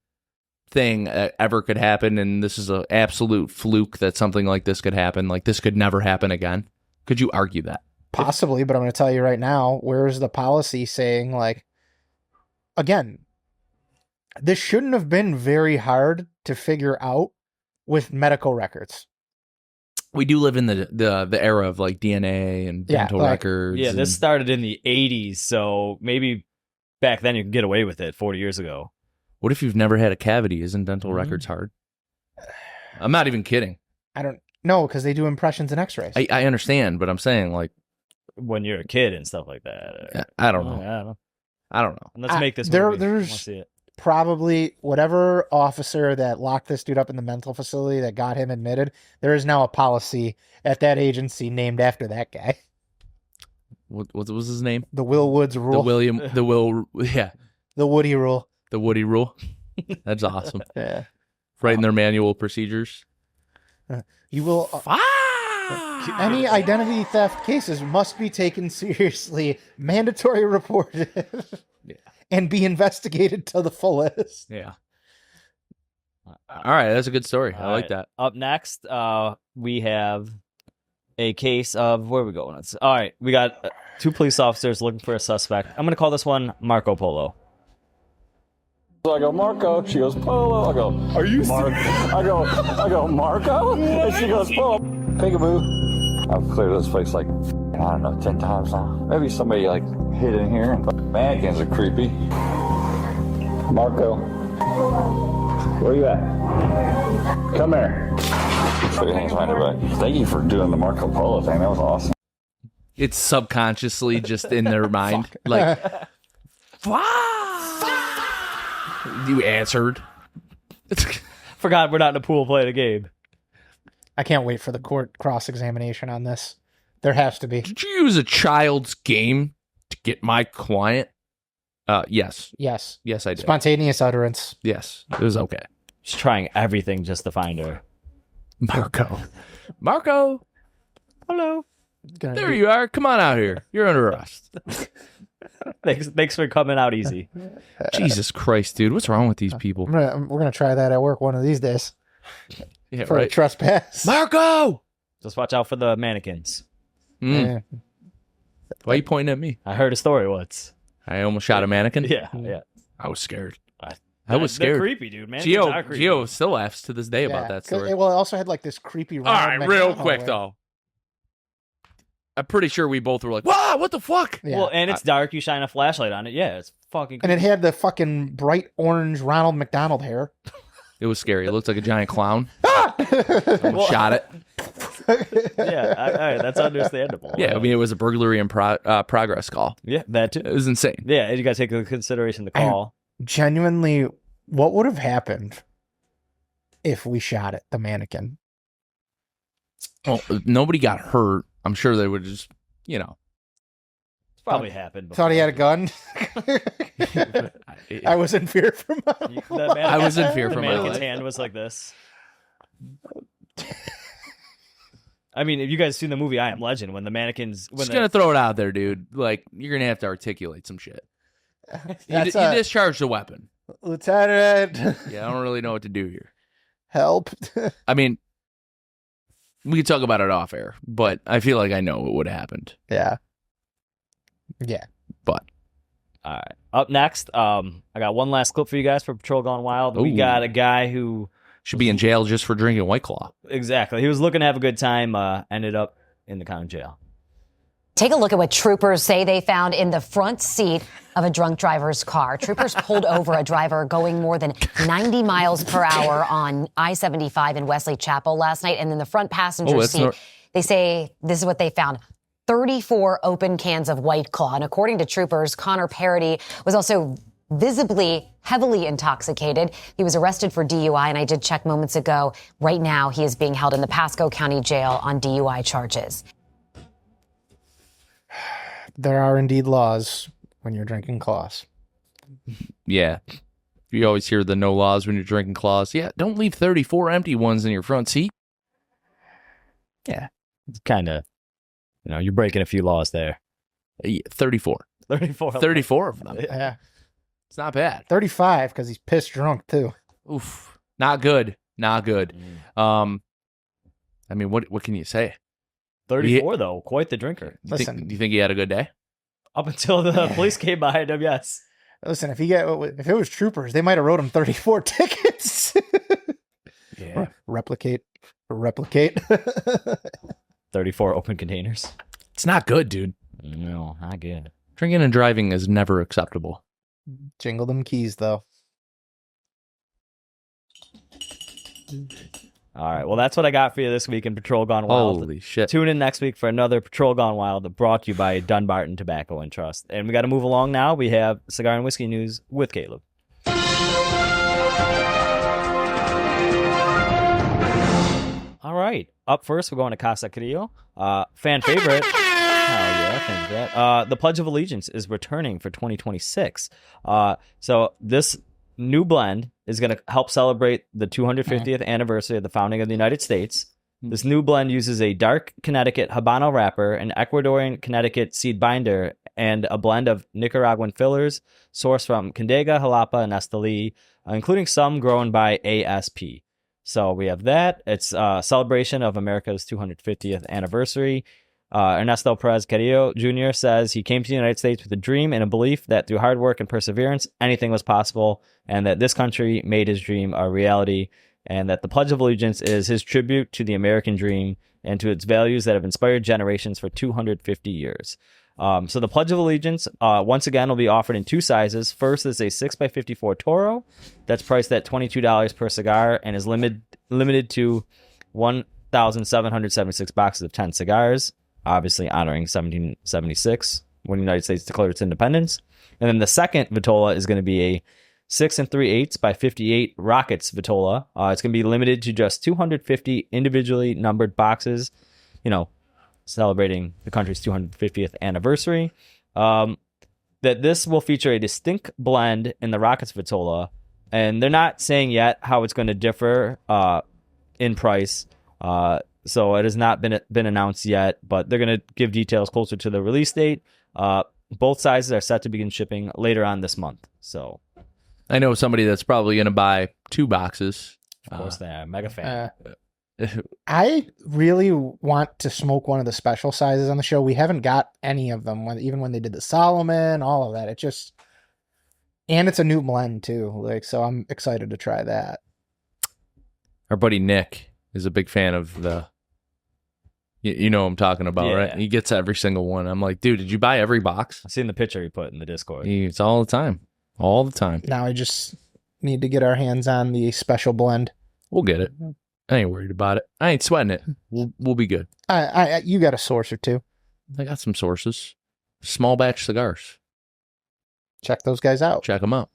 A: thing ever could happen, and this is an absolute fluke that something like this could happen? Like, this could never happen again? Could you argue that?
C: Possibly, but I'm going to tell you right now, where's the policy saying, like, again, this shouldn't have been very hard to figure out with medical records.
A: We do live in the era of, like, DNA and dental records.
B: Yeah, this started in the 80s, so maybe back then you could get away with it 40 years ago.
A: What if you've never had a cavity? Isn't dental records hard? I'm not even kidding.
C: I don't know, because they do impressions and x-rays.
A: I understand, but I'm saying, like,
B: when you're a kid and stuff like that.
A: I don't know. I don't know.
B: Let's make this movie.
C: There's
B: Let's see it.
C: probably whatever officer that locked this dude up in the mental facility that got him admitted. There is now a policy at that agency named after that guy.
A: What was his name?
C: The Will Woods rule.
A: The
C: Woody rule.
A: The Woody rule. That's awesome.
C: Yeah.
A: Right in their manual procedures.
C: You will. Any identity theft cases must be taken seriously, mandatory reported, and be investigated to the fullest.
A: Yeah. All right, that's a good story. I like that.
B: Up next, we have a case of where are we going? All right, we got 2 police officers looking for a suspect. I'm going to call this one Marco Polo.
G: So I go, Marco. She goes, Polo. I go, are you Marco? I go, Marco? And she goes, Polo. Peekaboo. I've cleared this place like, I don't know, 10 times now. Maybe somebody like hid in here. Mannequins are creepy. Marco. Where you at? Come here. So he hangs behind her back. Thank you for doing the Marco Polo thing. That was awesome.
A: It's subconsciously just in their mind. Like, you answered.
B: Forgot we're not in a pool playing a game.
C: I can't wait for the court cross-examination on this. There has to be.
A: Did you use a child's game to get my client? Yes.
C: Yes.
A: Yes, I did.
C: Spontaneous utterance.
A: Yes. It was okay.
B: Just trying everything just to find her.
A: Marco. Hello. There you are. Come on out here. You're under arrest.
B: Thanks for coming out easy.
A: Jesus Christ, dude. What's wrong with these people?
C: We're gonna try that at work one of these days.
A: Yeah,
C: for a trespass.
A: Marco!
B: Just watch out for the mannequins.
C: Yeah.
A: Why are you pointing at me?
B: I heard a story once.
A: I almost shot a mannequin?
B: Yeah.
A: I was scared. I was scared.
B: They're creepy, dude. Mannequins are creepy.
A: Gio still laughs to this day about that story.
C: Well, it also had like this creepy.
A: All right, real quick though. I'm pretty sure we both were like, "Wow, what the fuck?"
C: Yeah.
B: Well, and it's dark. You shine a flashlight on it. Yeah, it's fucking.
C: And it had the fucking bright orange Ronald McDonald hair.
A: It was scary. It looked like a giant clown. Shot it.
B: Yeah, all right, that's understandable.
A: Yeah, I mean, it was a burglary in progress call.
B: Yeah, that too.
A: It was insane.
B: Yeah, and you got to take into consideration the call.
C: Genuinely, what would have happened if we shot it, the mannequin?
A: Well, nobody got hurt. I'm sure they would just,
B: It's probably happened before.
C: Thought he had a gun. I was in fear for my life.
A: I was in fear for
B: the
A: my
B: mannequin's
A: life.
B: hand was like this. I mean, if you guys seen the movie I Am Legend, when the mannequins...
A: Just gonna throw it out there, dude. Like, you're gonna have to articulate some shit. You discharged a weapon.
C: Lieutenant.
A: Yeah, I don't really know what to do here.
C: Help.
A: I mean, we could talk about it off air, but I feel like I know what would have happened.
C: Yeah. Yeah.
A: But
B: all right. Up next, I got one last clip for you guys for Patrol Gone Wild. We got a guy who
A: should be in jail just for drinking White Claw.
B: Exactly. He was looking to have a good time, ended up in the county jail.
H: Take a look at what troopers say they found in the front seat of a drunk driver's car. Troopers pulled over a driver going more than 90 miles per hour on I-75 in Wesley Chapel last night. And in the front passenger seat, they say this is what they found. 34 open cans of White Claw. And according to troopers, Connor Parody was also visibly heavily intoxicated. He was arrested for DUI, and I did check moments ago. Right now, he is being held in the Pasco County Jail on DUI charges.
C: There are indeed laws when you're drinking claws.
A: Yeah. You always hear the no laws when you're drinking claws. Yeah, don't leave 34 empty ones in your front seat.
B: Yeah. It's kind of, you're breaking a few laws there.
A: 34. 34 of them.
C: Yeah.
A: It's not bad.
C: 35 because he's pissed drunk too.
A: Oof. Not good. Not good. I mean, what can you say?
B: 34 though, quite the drinker.
C: Listen,
A: do you think he had a good day?
B: Up until the police came behind him, yes.
C: Listen, if it was troopers, they might have wrote him 34 tickets.
A: Yeah.
C: Replicate.
B: 34 open containers.
A: It's not good, dude.
B: No, not good.
A: Drinking and driving is never acceptable.
C: Jingle them keys, though.
B: All right. Well, that's what I got for you this week in Patrol Gone Wild.
A: Holy shit.
B: Tune in next week for another Patrol Gone Wild brought to you by Dunbarton Tobacco and Trust. And we got to move along now. We have Cigar and Whiskey News with Caleb. All right. Up first, we're going to Casa Carrillo. Fan favorite. Oh, yeah, thank you for that. The Pledge of Allegiance is returning for 2026. So this new blend is going to help celebrate the 250th anniversary of the founding of the United States. This new blend uses a dark Connecticut Habano wrapper, an Ecuadorian Connecticut seed binder, and a blend of Nicaraguan fillers sourced from Condega, Jalapa, and Esteli, including some grown by ASP. So we have that. It's a celebration of America's 250th anniversary. Ernesto Perez Carrillo Jr. says he came to the United States with a dream and a belief that through hard work and perseverance, anything was possible, and that this country made his dream a reality, and that the Pledge of Allegiance is his tribute to the American dream and to its values that have inspired generations for 250 years. So the Pledge of Allegiance, once again, will be offered in two sizes. First is a 6x54 Toro that's priced at $22 per cigar and is limited to 1,776 boxes of 10 cigars, obviously honoring 1776 when the United States declared its independence. And then the second Vitola is going to be a 6 3/8 by 58 Rockets Vitola. It's going to be limited to just 250 individually numbered boxes, celebrating the country's 250th anniversary. That this will feature a distinct blend in the Rockets Vitola, and they're not saying yet how it's going to differ in price. So it has not been announced yet, but they're going to give details closer to the release date. Both sizes are set to begin shipping later on this month. So
A: I know somebody that's probably going to buy 2 boxes.
B: Of course they are. Mega fan.
C: I really want to smoke one of the special sizes on the show. We haven't got any of them, even when they did the Solomon, all of that. And it's a new blend too. So I'm excited to try that.
A: Our buddy Nick is a big fan of the, you know what I'm talking about, right? He gets every single one. I'm like, dude, did you buy every box?
B: I've seen the picture he put in the Discord.
A: It's all the time. All the time.
C: Now I just need to get our hands on the special blend.
A: We'll get it. I ain't worried about it. I ain't sweating it. We'll be good.
C: You got a source or two.
A: I got some sources. Small batch cigars.
C: Check those guys out.
A: Check them out.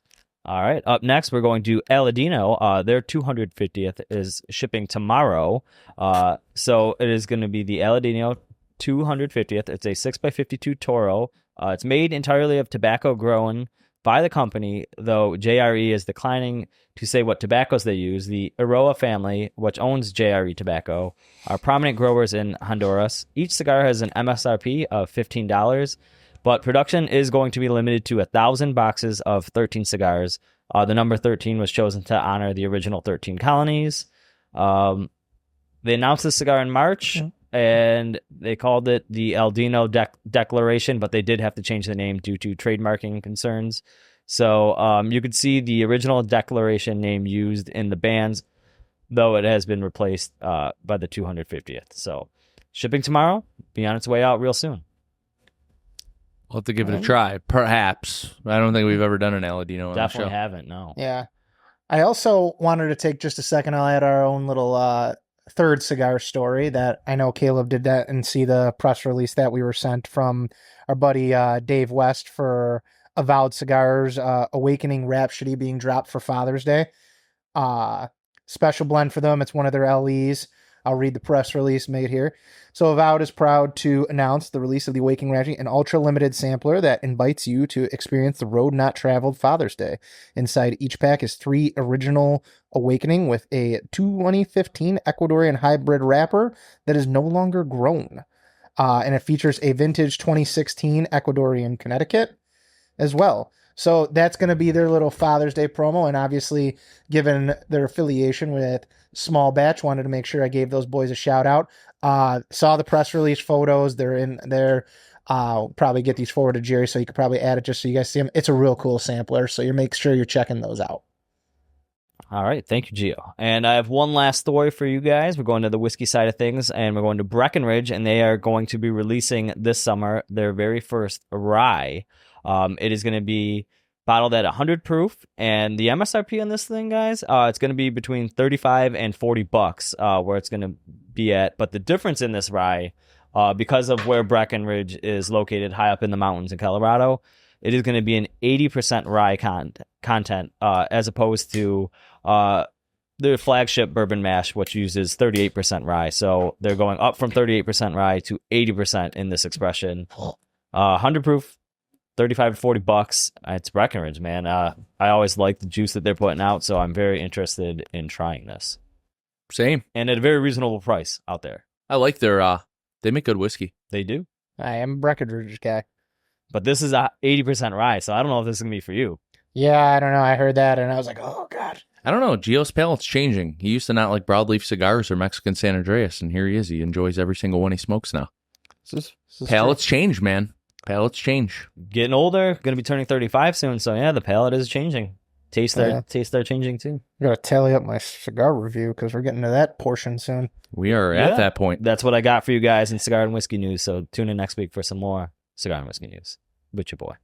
B: All right. Up next, we're going to Aladino. Their 250th is shipping tomorrow. So it is going to be the Aladino 250th. It's a 6x52 Toro. It's made entirely of tobacco grown by the company, though JRE is declining to say what tobaccos they use. The Aroa family, which owns JRE Tobacco, are prominent growers in Honduras. Each cigar has an MSRP of $15, but production is going to be limited to 1,000 boxes of 13 cigars. The number 13 was chosen to honor the original 13 colonies. They announced the cigar in March, and they called it the Aladino Declaration, but they did have to change the name due to trademarking concerns. So you could see the original Declaration name used in the bands, though it has been replaced by the 250th. So shipping tomorrow, be on its way out real soon.
A: We'll have to give it a try, perhaps. I don't think we've ever done an Aladino on the show.
B: Definitely haven't, no.
C: Yeah. I also wanted to take just a second. I'll add our own little third cigar story that I know Caleb did that and see the press release that we were sent from our buddy Dave West for Avowed Cigars, Awakening Rhapsody being dropped for Father's Day. Special blend for them. It's one of their LEs. I'll read the press release made here. So Avowed is proud to announce the release of the Awakening Rhapsody, an ultra-limited sampler that invites you to experience the road not traveled Father's Day. Inside each pack is 3 original Awakening with a 2015 Ecuadorian hybrid wrapper that is no longer grown. And it features a vintage 2016 Ecuadorian Connecticut as well. So that's going to be their little Father's Day promo. And obviously, given their affiliation with Small Batch, wanted to make sure I gave those boys a shout out. Saw the press release photos. They're in there. I'll probably get these forward to Jerry so you could probably add it just so you guys see them. It's a real cool sampler. So you make sure you're checking those out.
B: All right. Thank you, Gio. And I have one last story for you guys. We're going to the whiskey side of things, and we're going to Breckenridge, and they are going to be releasing this summer their very first rye. It is going to be bottled at 100 proof, and the MSRP on this thing, guys, it's going to be between $35 and $40, where it's going to be at. But the difference in this rye, because of where Breckenridge is located high up in the mountains in Colorado, it is going to be an 80% rye content, as opposed to the flagship bourbon mash, which uses 38% rye. So they're going up from 38% rye to 80% in this expression. 100 proof, $35 to $40. It's Breckenridge, man. I always like the juice that they're putting out, so I'm very interested in trying this.
A: Same.
B: And at a very reasonable price out there.
A: I like their, they make good whiskey.
B: They do.
C: I am a Breckenridge guy.
B: But this is 80% rye, so I don't know if this is going to be for you.
C: Yeah, I don't know. I heard that, and I was like, oh, God.
A: I don't know. Gio's palate's changing. He used to not like broadleaf cigars or Mexican San Andreas, and here he is. He enjoys every single one he smokes now.
C: This is
A: Palates change, man. Palates change.
B: Getting older, going to be turning 35 soon, so yeah, the palate is changing. Tastes are changing too.
C: I got to tally up my cigar review because we're getting to that portion soon.
A: We are at that point.
B: That's what I got for you guys in cigar and whiskey news, so tune in next week for some more cigar and whiskey news with your boy.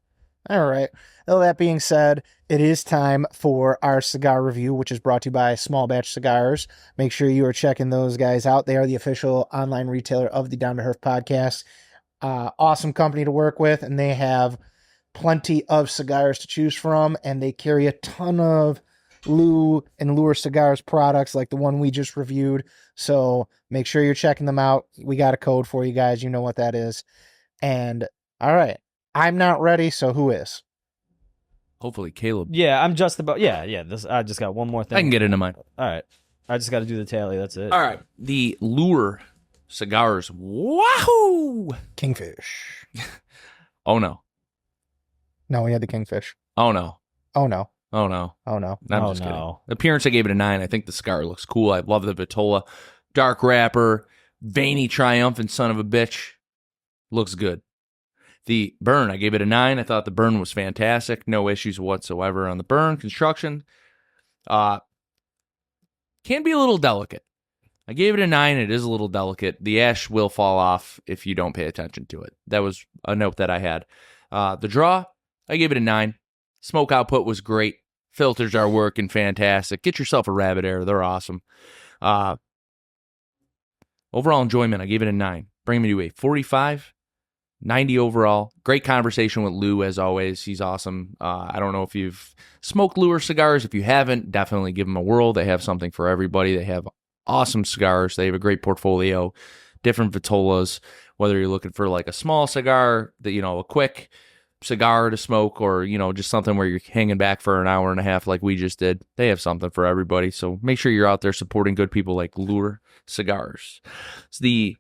C: All right. Well, that being said, it is time for our cigar review, which is brought to you by Small Batch Cigars. Make sure you are checking those guys out. They are the official online retailer of the Down to Earth podcast. Awesome company to work with, and they have plenty of cigars to choose from, and they carry a ton of Lou and Lure Cigars products like the one we just reviewed. So make sure you're checking them out. We got a code for you guys. You know what that is. And all right. I'm not ready, so who is?
A: Hopefully Caleb.
B: Yeah, I'm just about. Yeah. This I just got one more thing.
A: I can get into mine.
B: All right. I just got to do the tally. That's it.
A: All right. The Lure Cigars Wahoo
C: Kingfish.
A: Oh, no.
C: No, we had the Kingfish.
A: Oh, no.
C: Oh, no.
A: Oh, no.
C: Oh, no.
A: I'm just kidding. Appearance, I gave it a 9. I think the cigar looks cool. I love the Vitola. Dark wrapper. Veiny, triumphant son of a bitch. Looks good. The burn, I gave it a 9. I thought the burn was fantastic. No issues whatsoever on the burn. Construction can be a little delicate. I gave it a 9. It is a little delicate. The ash will fall off if you don't pay attention to it. That was a note that I had. The draw, I gave it a 9. Smoke output was great. Filters are working fantastic. Get yourself a Rabbit Air. They're awesome. Overall enjoyment, I gave it a 9. Bring me to a 45. 90 overall. Great conversation with Lou, as always. He's awesome. I don't know if you've smoked Lure cigars. If you haven't, definitely give them a whirl. They have something for everybody. They have awesome cigars. They have a great portfolio, different Vitolas, whether you're looking for like a small cigar, that a quick cigar to smoke, or, just something where you're hanging back for an hour and a half like we just did. They have something for everybody. So make sure you're out there supporting good people like Lure Cigars. It's the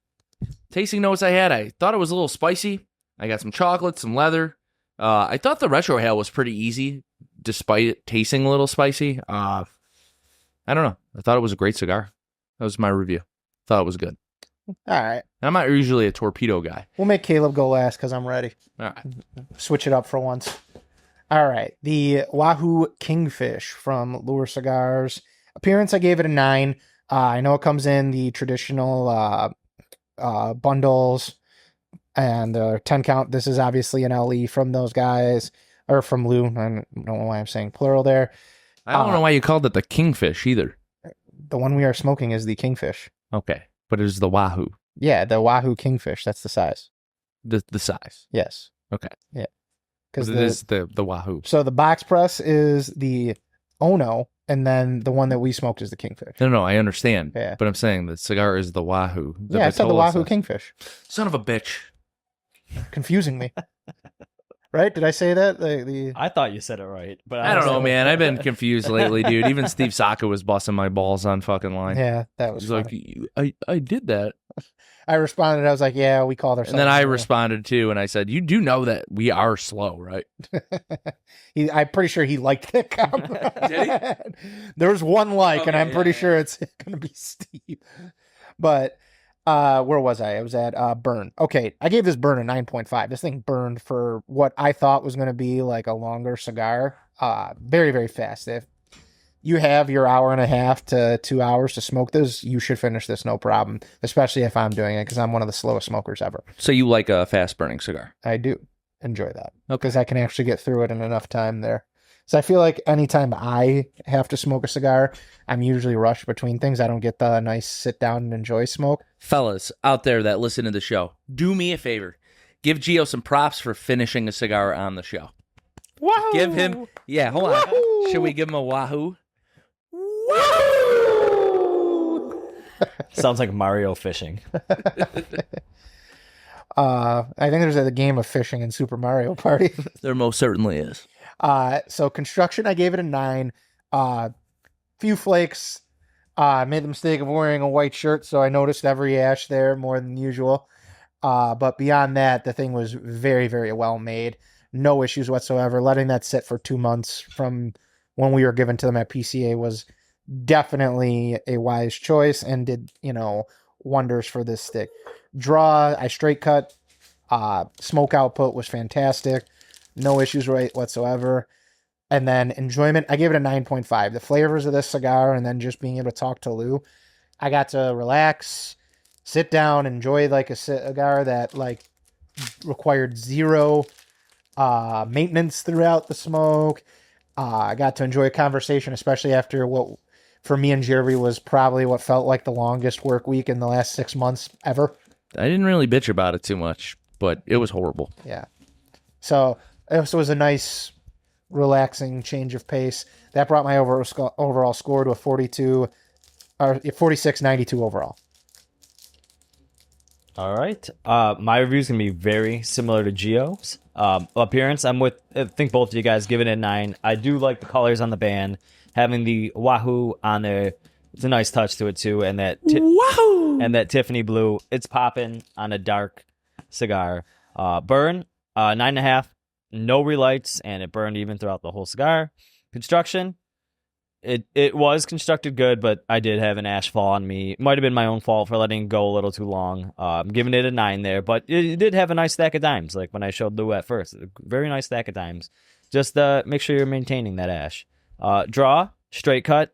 A: tasting notes I had. I thought it was a little spicy. I got some chocolate, some leather. I thought the retrohale was pretty easy, despite it tasting a little spicy. I don't know. I thought it was a great cigar. That was my review. Thought it was good.
C: All right.
A: I'm not usually a torpedo guy.
C: We'll make Caleb go last because I'm ready.
A: All right.
C: Switch it up for once. All right. The Wahoo Kingfish from Lure Cigars. Appearance, I gave it a 9. I know it comes in the traditional bundles and 10 count. This is obviously an LE from those guys, or from Lou. I don't know why I'm saying plural there.
A: I don't know why you called it the Kingfish either.
C: The one we are smoking is the Kingfish.
A: Okay, but it is the Wahoo.
C: Yeah, the Wahoo Kingfish. That's the size.
A: The size.
C: Yes.
A: Okay.
C: Yeah.
A: Because it is the Wahoo.
C: So the box press is the Ono, and then the one that we smoked is the Kingfish.
A: No, I understand.
C: Yeah.
A: But I'm saying the cigar is the Wahoo.
C: I said the Wahoo Kingfish.
A: Son of a bitch.
C: Confusing me. Right? Did I say that?
B: I thought you said it right, but
A: I don't know, man. I've been confused lately, dude. Even Steve Saka was busting my balls on fucking line.
C: Yeah, that was
A: funny. Like, I did that.
C: I responded. I was like, yeah, we called ourselves.
A: And then I responded too, and I said, you do know that we are slow, right?
C: I'm pretty sure he liked that comment. Did he? There was one like, and I'm pretty sure it's going to be Steve. But where was I? I was at burn. Okay, I gave this burn a 9.5. This thing burned for what I thought was going to be like a longer cigar. Very, very fast. If you have your hour and a half to 2 hours to smoke this, you should finish this no problem, especially if I'm doing it, because I'm one of the slowest smokers ever.
A: So you like a fast-burning cigar?
C: I do enjoy that. Because I can actually get through it in enough time there. So I feel like anytime I have to smoke a cigar, I'm usually rushed between things. I don't get the nice sit down and enjoy smoke.
A: Fellas out there that listen to the show, do me a favor. Give Gio some props for finishing a cigar on the show.
C: Wahoo!
A: Give him, yeah, hold on.
C: Wahoo!
A: Should we give him a wahoo?
B: Sounds like Mario fishing.
C: I think there's a game of fishing in Super Mario Party.
A: There most certainly is.
C: So construction, I gave it a 9. Few flakes. Made the mistake of wearing a white shirt, so I noticed every ash there more than usual. But beyond that, the thing was very, very well made. No issues whatsoever. Letting that sit for 2 months from when we were given to them at PCA was definitely a wise choice and did, wonders for this stick. Draw, I straight cut. Smoke output was fantastic. No issues whatsoever. And then enjoyment, I gave it a 9.5. The flavors of this cigar and then just being able to talk to Lou, I got to relax, sit down, enjoy like a cigar that like required zero maintenance throughout the smoke. I got to enjoy a conversation, especially after what for me and Jerry was probably what felt like the longest work week in the last 6 months ever.
A: I didn't really bitch about it too much, but it was horrible.
C: Yeah. So it was a nice, relaxing change of pace. That brought my overall score to a 46.92 overall.
B: All right. My review is going to be very similar to Gio's. Appearance, I think both of you guys give it a 9. I do like the colors on the band. Having the Wahoo on there, it's a nice touch to it too. And that Wahoo! And that Tiffany blue, it's popping on a dark cigar. Burn, 9.5. No relights, and it burned even throughout the whole cigar. Construction, it was constructed good, but I did have an ash fall on me. It might have been my own fault for letting it go a little too long. I'm giving it a 9 there, but it did have a nice stack of dimes, like when I showed Lou at first. A very nice stack of dimes. Just make sure you're maintaining that ash. Draw, straight cut,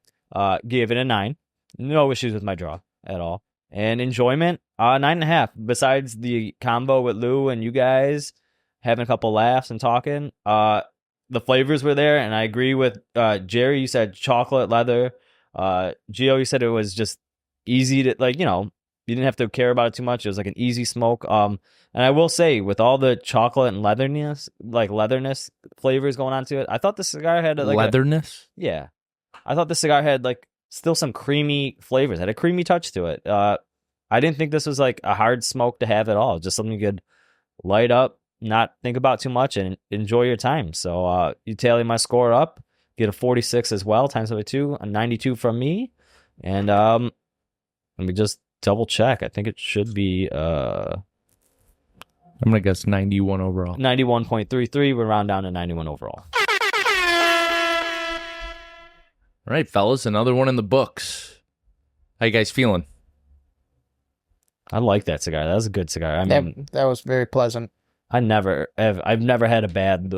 B: gave it a 9. No issues with my draw at all. And enjoyment, 9.5. Besides the combo with Lou and you guys having a couple laughs and talking, the flavors were there, and I agree with Jerry. You said chocolate leather. Gio, you said it was just easy to, you didn't have to care about it too much. It was like an easy smoke. And I will say, with all the chocolate and leatherness flavors going on to it, I thought the cigar had
A: leatherness.
B: Yeah, I thought the cigar had still some creamy flavors. It had a creamy touch to it. I didn't think this was like a hard smoke to have at all. Just something you could light up, not think about too much, and enjoy your time. So you tally my score up, get a 46 as well, times by 2, a 92 from me. And let me just double check. I think it should be
A: I'm gonna guess 91 overall.
B: 91.33. We're round down to 91 overall.
A: All right, fellas, another one in the books. How you guys feeling?
B: I like that cigar. That was a good cigar. I mean,
C: that was very pleasant.
B: I've never had a bad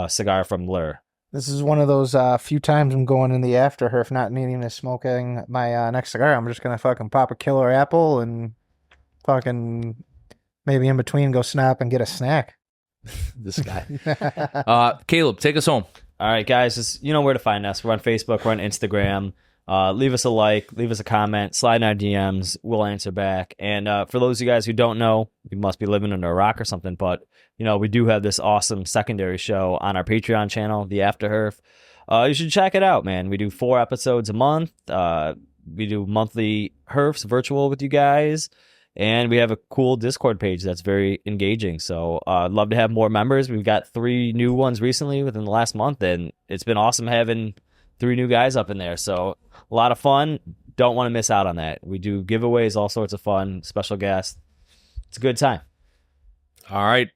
B: cigar from Lur.
C: This is one of those few times I'm going in the after her, if not needing to smoking my next cigar. I'm just gonna fucking pop a killer apple and fucking maybe in between go snap and get a snack.
A: This guy. Caleb, take us home.
B: All right, guys, just, you know where to find us. We're on Facebook, we're on Instagram. Leave us a like, leave us a comment, slide in our DMs. We'll answer back. And for those of you guys who don't know, you must be living under a rock or something, but we do have this awesome secondary show on our Patreon channel, The After Herf. You should check it out, man. We do 4 episodes a month. We do monthly Herfs virtual with you guys. And we have a cool Discord page that's very engaging. So I'd love to have more members. We've got 3 new ones recently within the last month, and it's been awesome having 3 new guys up in there. So a lot of fun. Don't want to miss out on that. We do giveaways, all sorts of fun, special guests. It's a good time.
A: All right.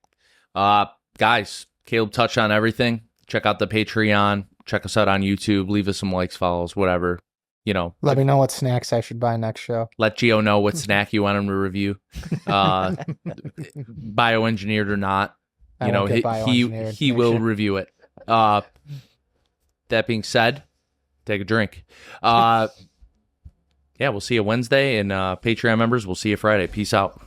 A: Guys, Caleb touched on everything. Check out the Patreon. Check us out on YouTube. Leave us some likes, follows, whatever.
C: Let me know what snacks I should buy next show.
A: Let Gio know what snack you want him to review. Bioengineered or not. He will review it. That being said, take a drink. Yeah, we'll see you Wednesday, and Patreon members, we'll see you Friday. Peace out.